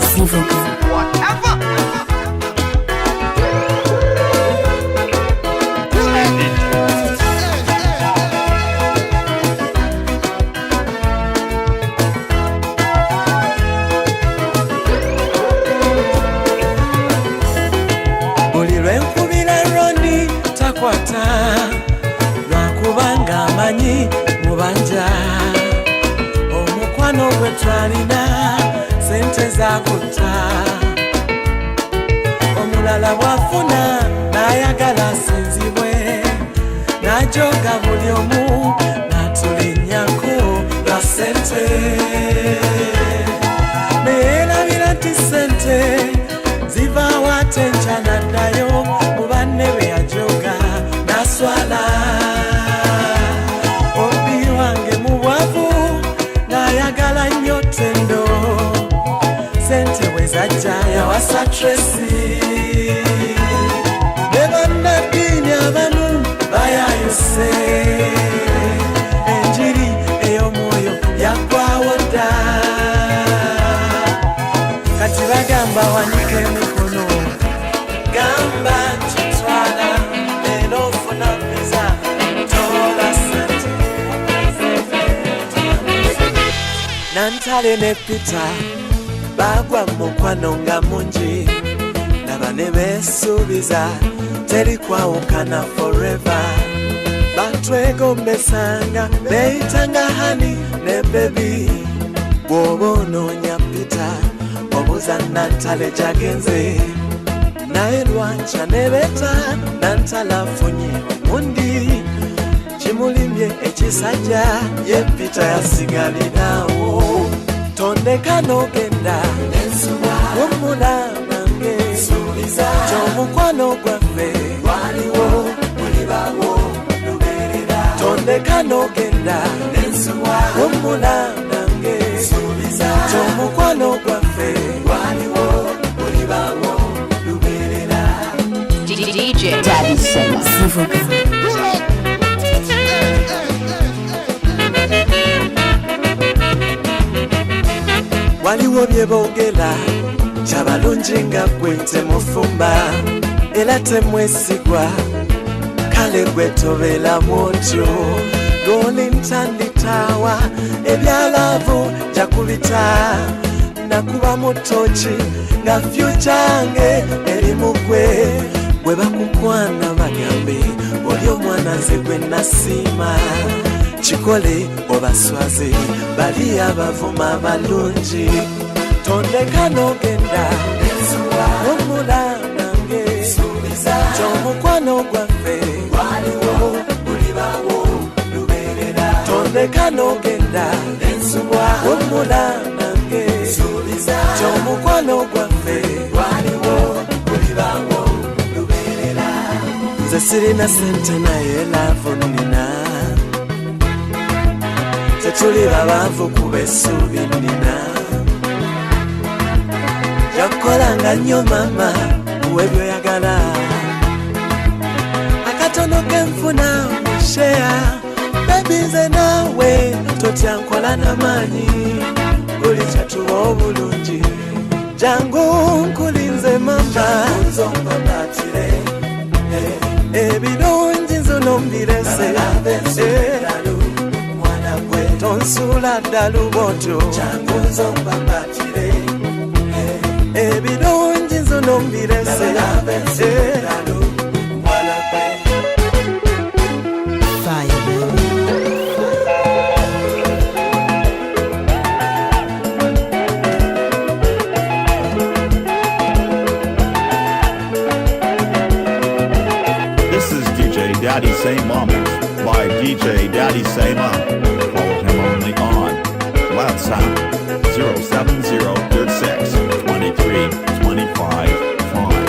buli lwenkubira Roni takwata lwakubanga amanyi mubanja omukwano gwe twalina sente zakutta omulala bwafuna n'ayagala asinzibwe n'ajoga buli omu n'atulinnyako lwa sente neerabira nti sente zivaawo ate enkya n'addayo mu banne be yajoga n'aswala obi wange mu bwavu n'ayagala nnyo ttendo sente bwe zajja yawasa Tracy ne bannaddiini abamu bayayuse enjiri ey'omwoyo yaggwawo dda kati bagamba wanike emikono gamba kitwala leero ofuna visa tola sente Nantale ne Peter bagwa mukwano nga mungi laba ne beesuubiza teri kwawukana forever batwegombesanga beeyitanga hani ne bebi bw'oba onoonya Peter obuuza Nantale gyagenze naye lwankya ne beeta Nantale afunye omundi kimulimye ekisajja ye Peter yasigalirawo tondeka n'ogenda wumula nange ky'omukwano gwaffe waliwo bulibawo lubeerera tondeka n'ogenda wumula nange ky'omukwano gwaffe waliwo bulibawo lubeerera DJ Daddy Sema. waliwo bye boogera kyabalungi nga ggwe temufumba era temwesigwa kale gwe tobeeramu otyo goli ntanditaawa ebyalaavu jakubita nakuba mu ttooki nga fyuca yange eri mu ggwe bwe bakukwana bagambe oli omwana nze gwe nasiima kikole obaswaze bali abavuma abalungi tondeka n'ogenda wumula nange ky'omukwano gwaffe tondeka n'ogenda wumula nange ky'omukwano gwaffe nze sirina sente naye laavu nnina tetuli babaavu kuba essuubi nnina yakukolanga nnyo mama kuwe byoyagala akatono kenfuna musheya bebi nze naawe totya nkola n'amaanyi buli kyatuba obulungi jangu nkulinze mama ebirungi nzo nombirese tonsula ddala bwotyo ebirungi nzo nombirese Daddy Say Moments by DJ Daddy Say Mom. Follow him only on WhatsApp 07036 23 25 5.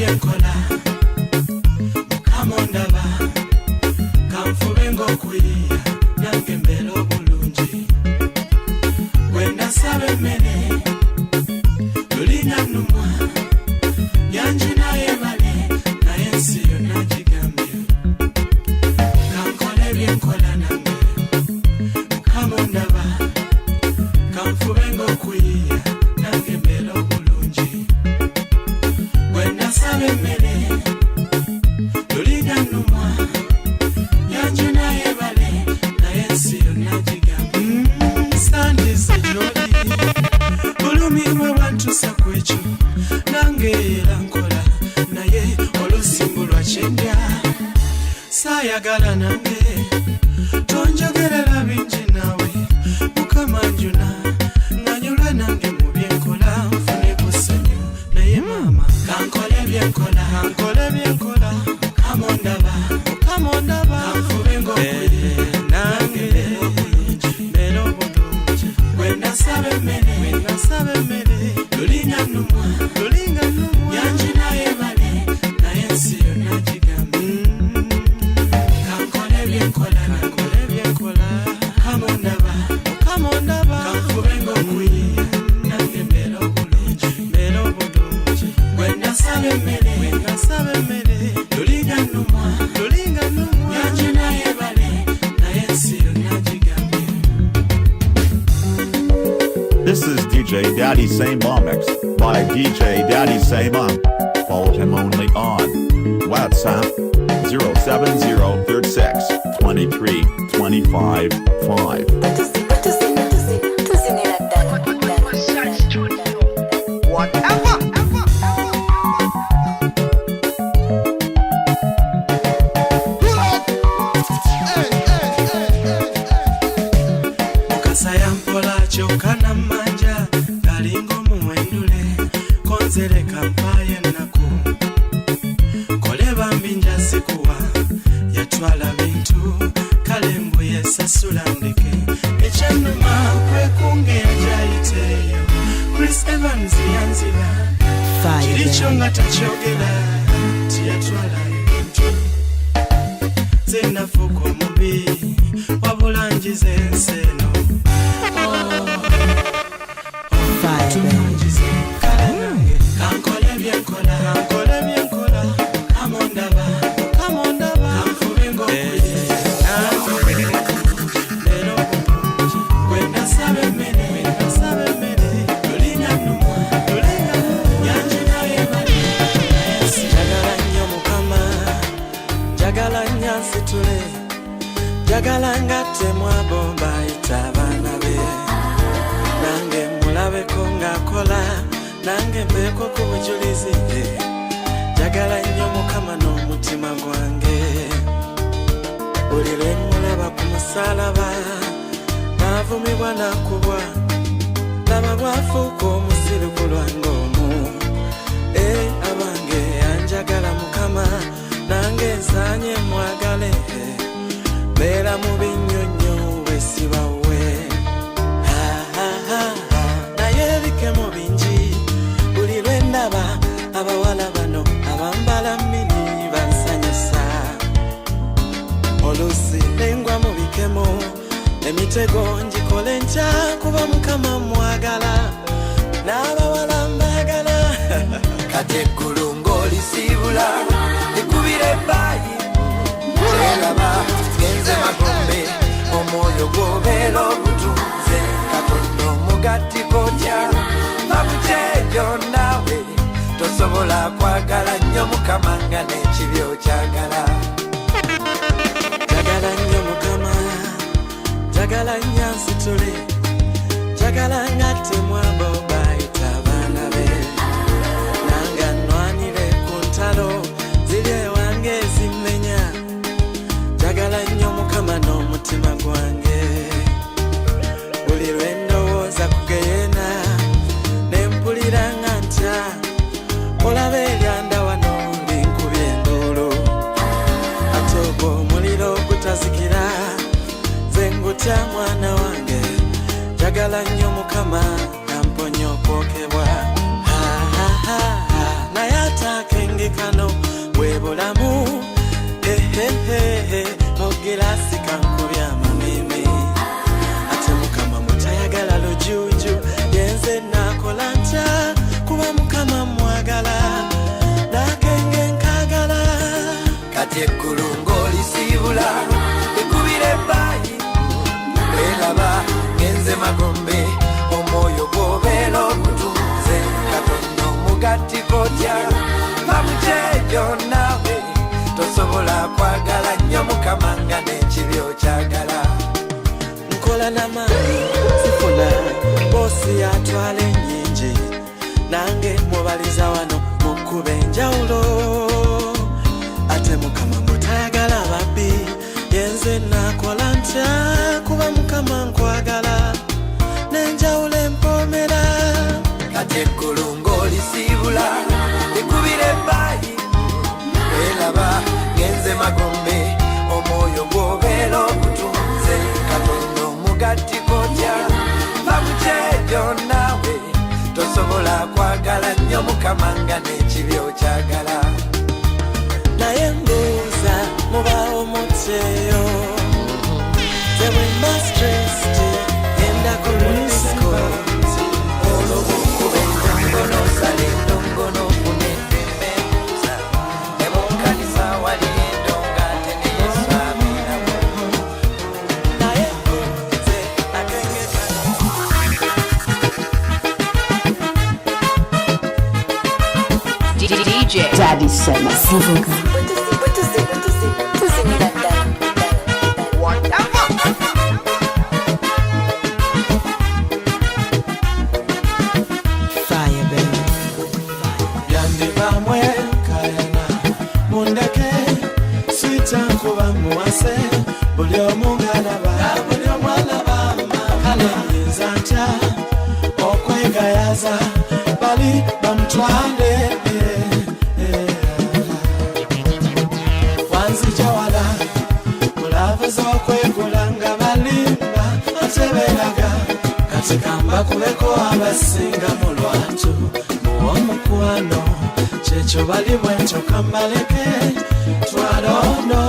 byenkola Mukama ondaba kanfube ng'okwiya nange mbeera obulungi bwe ndasaba emmere lulinga nnumwa yanjina yebale naye ensi yonna gigambye kankole byenkola nange Mukama ondaba kanfube ng'okwiya nange mbeera obulungi bwe ndasaba emmere lulinga nnumwa yanjina yebale naye ensi yonna gigambye sandize gy'oli bulumirwa bwantusa ku ekyo nange era nkola naye olusimbu lwa kyendya saayagala nange tonjogerera bingi naawe Mukama njuna nanyulwe nange mu byenkola nfune ku ssanyu naye maama kankole byenkola Mukama ondaba kanfube ng'okwiya nange mbeera obulungi bwe ndasaba emmere lulinga nnumwa yanjina yebale naye ensi yonna gigambye kankole byenkola Mukama ondaba kanfube ng'okwiya nange mbeera obulungi bwe ndasaba emmere lulinga nnumwa yanjina yebale naye ensi yonna gigambye. This is DJ Daddy Say Mom Mix by DJ Daddy Say Mom. Follow him only on WhatsApp 07036 23 25 5. Mukasa yampola kyokana manja galinga omuwendule konzereka mpaye ennaku kole bambi njazikuwa yatwala bintu kale mbuye sasula ndeke ekyannuma kwekungenja ayiteeyo Chris Evans yanziba kirikyo nga takyogera tiyatwala ebintu ze nafuuka omubi wabula njize ensi eno kankole byenkola Mukama ondaba kanfube ng'okwiya mbeera obulungi bwe ndasaba emmere lulinga nnumwa yanjina yebale njagala nnyo Mukama njagala nnyo nsitule njagala ngattemu abomba ayita abaana be nange mulabeko ng'akola nange mbeeko ku bujulizi njagala nnyo Mukama n'omutima gwange buli lwe mulaba ku musalaba naavumibwa nakubwa laba bwafuuka omusiruku lwange omu abange yanjagala Mukama nange nsaanye mwagale beera mu binnyonnyo wesibawe naye ebikemo bingi buli lwe ndaba abawala bano abambala mini bansanyusa oluusi nengwa mu bikemo emitego ngikole ntya kuba Mukama mwagala n'abawala mbagala kati eggulu ng'olisiibula likubira ebbaayi eraba genze magombe omwoyo gwobeera obutunze Katonda omugati kotya babuteejo naawe tosobola kwagala nnyo Mukama nga n'ekibi okyagala njagala nnyo Mukama njagala nnyo nsitule njagala ngattemu abomba ayita abaana be nange nnwanire ku ntalo ziri ewange ezimmenya njagala nnyo Mukama n'omutima gwange buli lwe ndowooza kugeyeena ne mpulira nga ntya olaba eryanda wano linkubye enduulu ate ogwo omuliro ogutazikira ze ngutya mwana wange njagala nnyo Mukama namponya okwokebwa naye ate akengiko kati eggulu ng'olisibula ekubira ebbayi welaba ngenze magombe omwoyo gw'obeera ogutunze Katonda omugati kotya bamujejo nawe tosobola kwagala nnyo Mukama nga n'ekibi okyagala nkola n'amaanyi sifuna boosi atwala ennyingi nange mubaliza wano mukuba enjawulo ate Mukama mbutayagala babbi yenze nakola ntya kuba Mukama nkwagala n'enjawulo empomera kati eggulu ng'olisibula ekubira ebbayi welaba ngenze magombe omwoyo gw'obeera ogutunze Katonda omugati kotya bamujejo nawe tosobola kwagala nnyo Mukama nga n'ekibi okyagala naye mbuuza mubaawo mutyeyo tebwemba stressed genda ku disco olwo bw'okuba endongono osala endongono ofuna eddembe embuuza ne mu nkanisa wali endonga ate ne Yesu abeeramu naye nze akenge DJ Daddy Sema. Zivuga tuzinira ddala Fire, baby. Yandibamwe kayana mundeke swita kuba muwase buli omungalaba buli omwalaba kale yinza ntya okwegayaza bali bamutwale wanzija wala mulavu z'okwegula nga balimba ateberaga kati kamba kubeko abasinga mu lwatu muwomukwano kyekyo bali bwentyo kambaleke twalono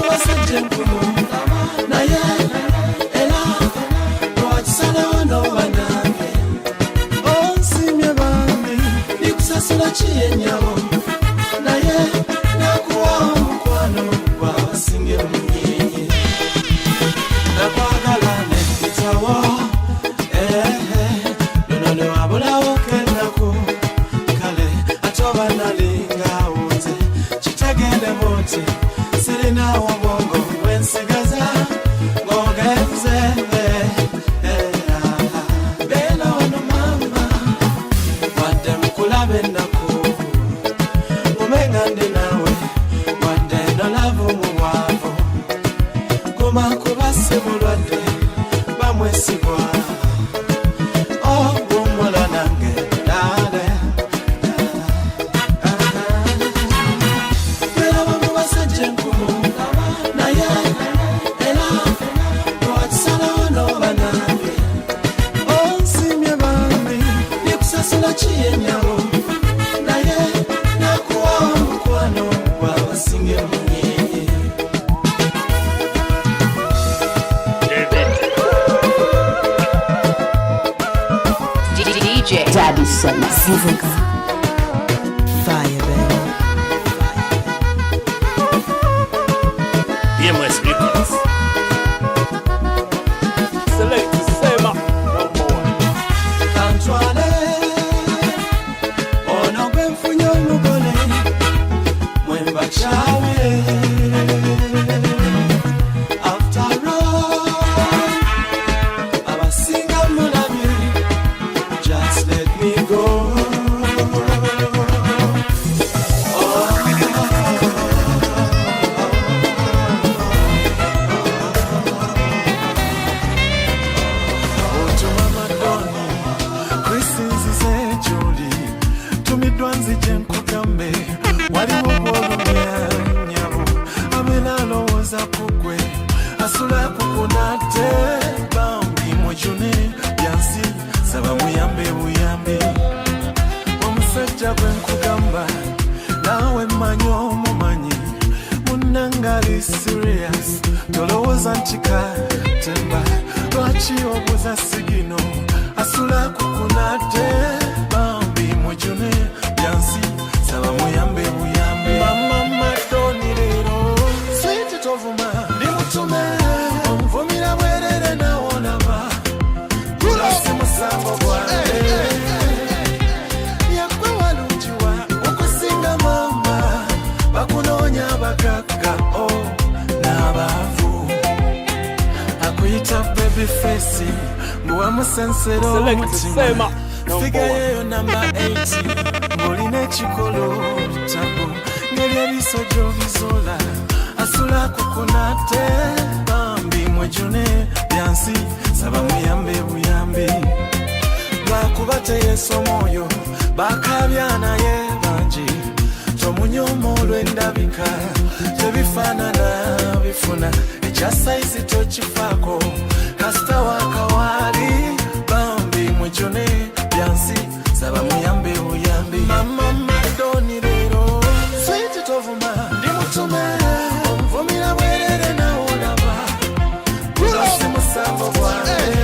basajja enkulu naye era lwakisalawo n'oba nange onsimye bambi likusasula kiyenyawo naye nakuwa omukwano gwabasinge munyenye nakwagala nepitawo luno newabulawo kennaku kale ate oba nalinga awunze kitegendemu nti sirinawo bwongo bwensigaza ng'ogenze beera wano mama wadde mukulabe ennaku kumenga ndi nawe wadde nolavu mu bwavu guma kubase mulwadde bamwesigwa ogumula nange dale welaba mu basajja enkulu naye era lwakisalawo n'oba nange onsimye bambi likusasula kiyenyawo naye nakuwa omukwano gwabasinge munyenye DJ Daddy Sema. Zivuga Fire, baby. EMS Records. Select Sema number 1. Antwale ono gwenfunye omugole mwembakyawe after all abasinga mulabye just let me go otuma madoni krisinzize juli tumiddwa nzije nkugambe waliwo bwolumyanyabu abeera alowooza kugwe asula kukunate bambi mujune byansi saba muyambe buyambi omusajja gwe nkugamba naawe mmanyi omumanyi munnangali serious tolowooza nti katemba lwaki obuza sigino asula kukunate bambi Bwa musensero mutima Figayo number 80 Moline chikolo tabu Ngeli ebiso jovizola Asula kukunate Bambi mwejune Byansi Saba muyambe buyambi Bakubate yeso moyo Bakabyana ye banji Tomunyomo lwendabika Tebifanana bifuna Echasa isi tochifako Kasta wakawali Bambi mwejune Byansi Saba muyambe uyambi Mama madoni lero Sweet tovuma Ndimutume Omvumila mwerere na olaba Kuzasi musambo bwane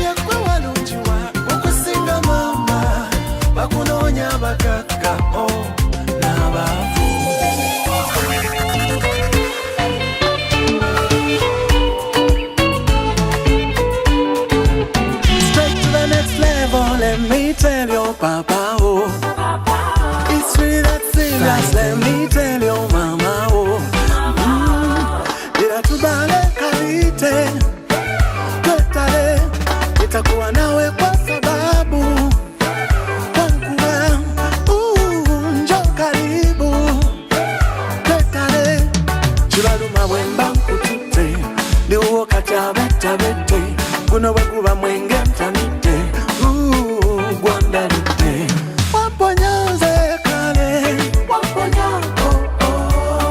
Yakwe walunjiwa Okusinga mama Bakunonya bakaka Oh Nabavu Let me tell your papa, oh It's really that serious, let me tell your mama, oh Ila tubale kalite Kwetale Itakuwa nawe kwa sababu Wankuwa Njo karibu Kwetale Chibaluma wemba kutute Liuo kata beta bete Kuno wekuba mwenge mtamite Gwandalite Waponyaze kale Waponyango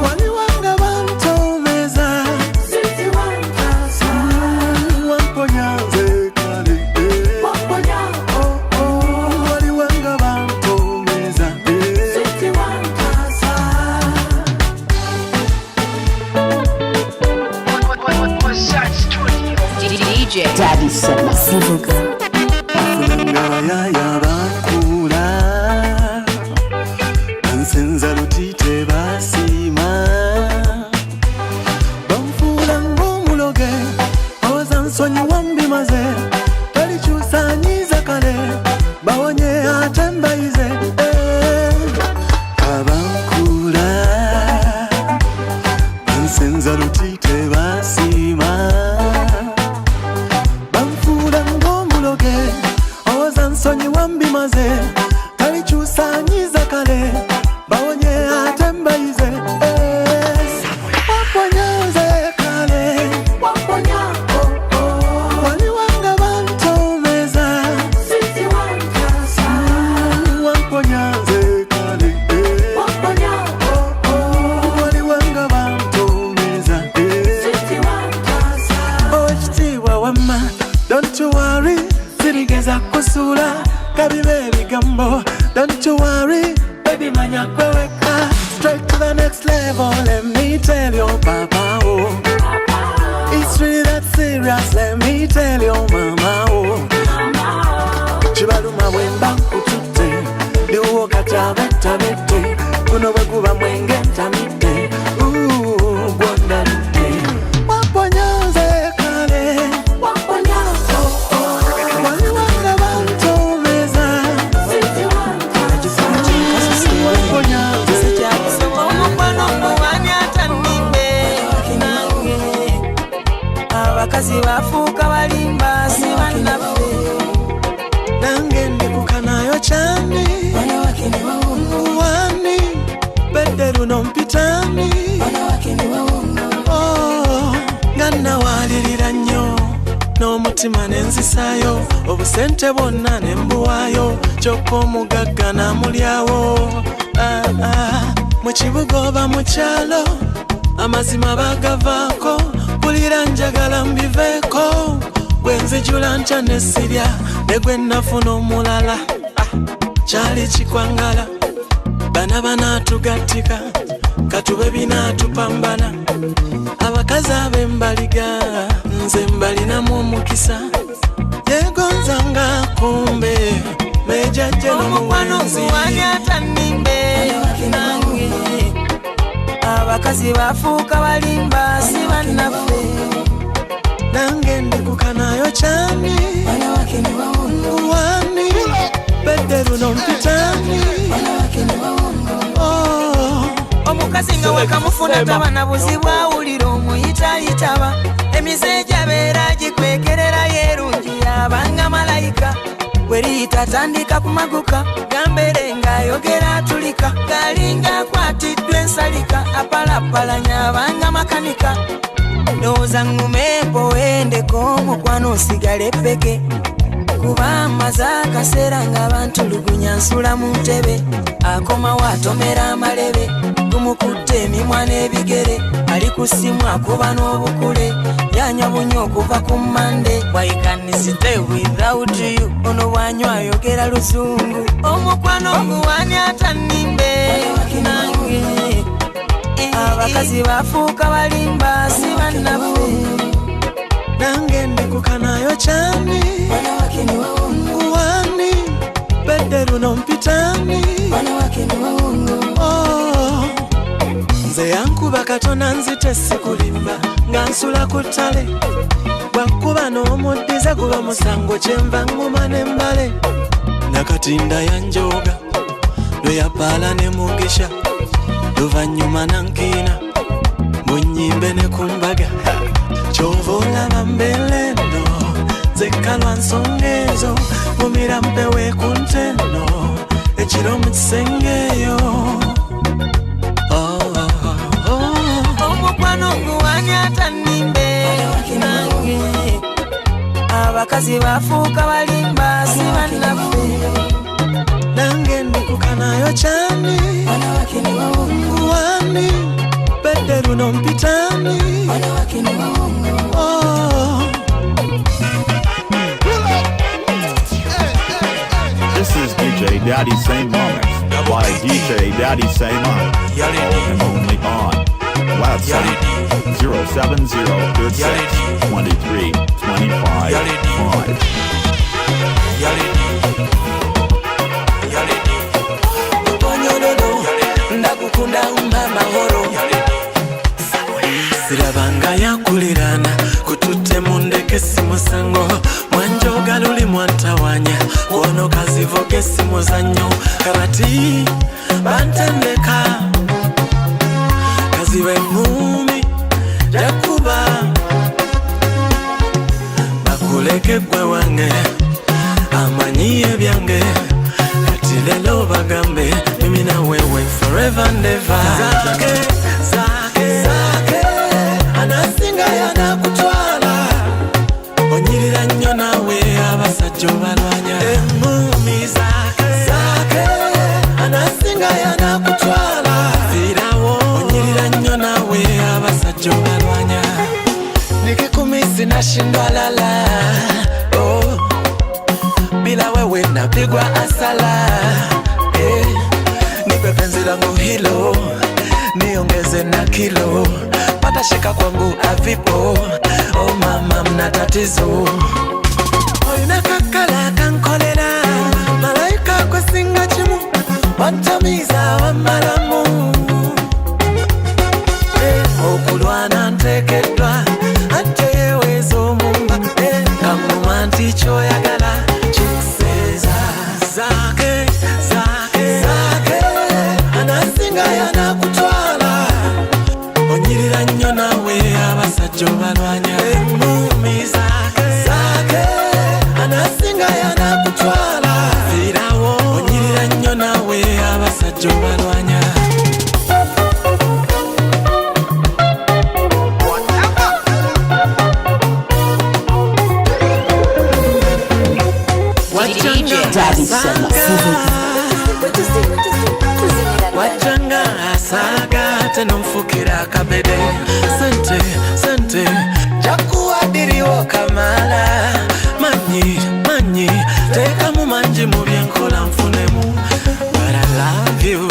Waliwanga bantomeza Siti wantasa Waponyaze kale Waponyango Waliwanga bantomeza Siti wantasa DJ Daddy Sema Sivuga Ngaya bakula Ansenza lutite basima Bamfula ngumuloge Oza nsonyi wambi maze Talichusanyiza kale Bawonye atembaize Abankula Ansenza lutite basima Sonyi wambi maze Talichusanyiza kale Bawonye atembaize Waponyaze kale Waponyako Waliwanga bantomeza Siti wantasa Waponyaze kale Waponyako Waliwanga bantomeza Siti wantasa Ochitiwa wama Don't you worry Sirigeza kusula Kabibe bigambo Don't you worry Baby manya kweweka Straight to the next level Let me tell your papa oh It's really that serious Let me tell your mama oh Chibaluma wemba kutute Liuo kata beta bete Kuno wekuba mwenge mtamite Gwandalite Waponyaze kale Waponyako Waliwanga bantomeza Siti wantasa Waponyaze Sijabisoma umukwano muwani atanimbe Nange Abakazi bafuuka balimba sibannafe Nange ndikukanayo chani Wani Bedderu nompitani Oh Ganna walirira nnyo N'omutima nenzisayo Obusente bonna nembuwayo Kyokka omugagga namulyawo Mu kibuga oba mu kyalo Amazima bagavaako Mpulira njagala mbiveeko Gwe nzijula ntya nesirya Ne gwe nafuna omulala Kyali kikwangala Bana banaatugattika Katube binaatupambana Abakazi ab'embaliga Nze mbalinamu omukisa Yegonzanga kumbe Mejajje Omukwano guwani atanimbe Nange Abakazi bafuuka balimba sibannafe Nange ndikukanayo chani Wani Bedderu nompitani Omukazi nga wakamufuna taba na buzibu awulira omuyitayitaba Emize gyabeera gikwekerera bweri tatandika kumaguka gambere ngayogera atulika galinga kwatiddwe ensalika apalapalanya abanga makanika ndowooza ŋŋumembo wendeko mukwano osigale peke kuba maze akaseera ng'abantu lugunya nsula mu ntebe akomawo atomera amalebe gumukutte emimwa n'ebigere ali ku ssimu akuba n'obukule yanywa bunyo okuva ku mmande why can stay without you ono bwanywa ayogera luzungu omukwano oguwani atannimbe nange abakazi bafuuka balimba si bannaffe nange ndikukanayo cyane nguwani bedde luno mpitani nze yankuba katona nzite sikulimba nga nsula ku ttale bwakkuba n'omuddiza guba musango kyenva nguma n'embale nakatinda yanjoga lwe yapaala ne mugisha luvannyuma nankiina munyimbe ne kumbaga kyova olaba mbeleno nzekka lwa nsonga ezo mumira mpewe ku nteno ekiro mu kisengeyo omukwano oguwani atannimbe nange abakazi bafuuka balimba si bannaffe nange ndikukanayo cyane nguwani bedde luno mpitani This is DJ Daddy Saint Momix by DJ Daddy Saint Mom. Follow him only on website 070362325. ndakukunda umba mahoro sirabanga yakulirana kututte mundeke simusango mwanjoga luli mwantawanya kuono kazivoge simuzanyo karati bantendeka kazibe ngumi jakuba bakuleke gwe wange amanyiye byange kati lelo bagambe mimi na wewe forever and ever zake anasinga yanakutwala onyirira nnyo nawe abasajja obalwanya engumi zake anasinga yanakutwala zirawo onyirira nnyo nawe abasajja obalwanya nikikumisi nashindwa lala bila wewe napigwa asala nipe penzi langu hilo niongeze na kilo pata shika kwangu avipo oh mama mna tatizo oina kakala kankolera malaika kwa singa chimu watamiza wa malamu okulwana ntekedwa atewezo mumba kamuma choyagala chikuseza zake anasinga yanakutwala onyirira nnyo nawe abasajja obalwanya engumi zake anasinga yanakutwala zirawo onyirira nnyo nawe abasajja obalwanya wachanga asaga tena mfukira kabede sente jakuadiriwo kamala manyi teka mu manji mu byenkola nfunemu but I love you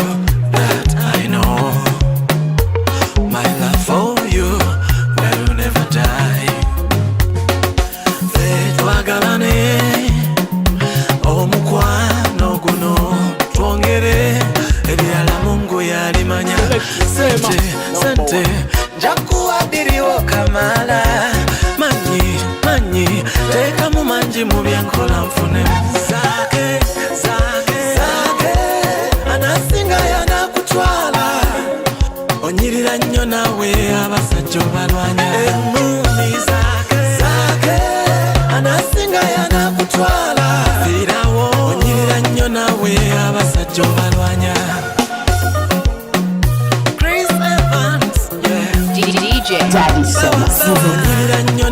that I know my love for you will never die fetwagalane omukwano guno twongere ebyala Mungu yalimanya sente jakuadiriwo kamala manyi teka mu manji mu byenkola nfunemu zake anasinga yanakutwala onyirira nnyo nawe abasajja obalwanya engumi zake anasinga yanakutwala zirawo gwe abasajja obalwanya. Chris Evans, yeah. DJ Daddy Sema. Nyirira nnyo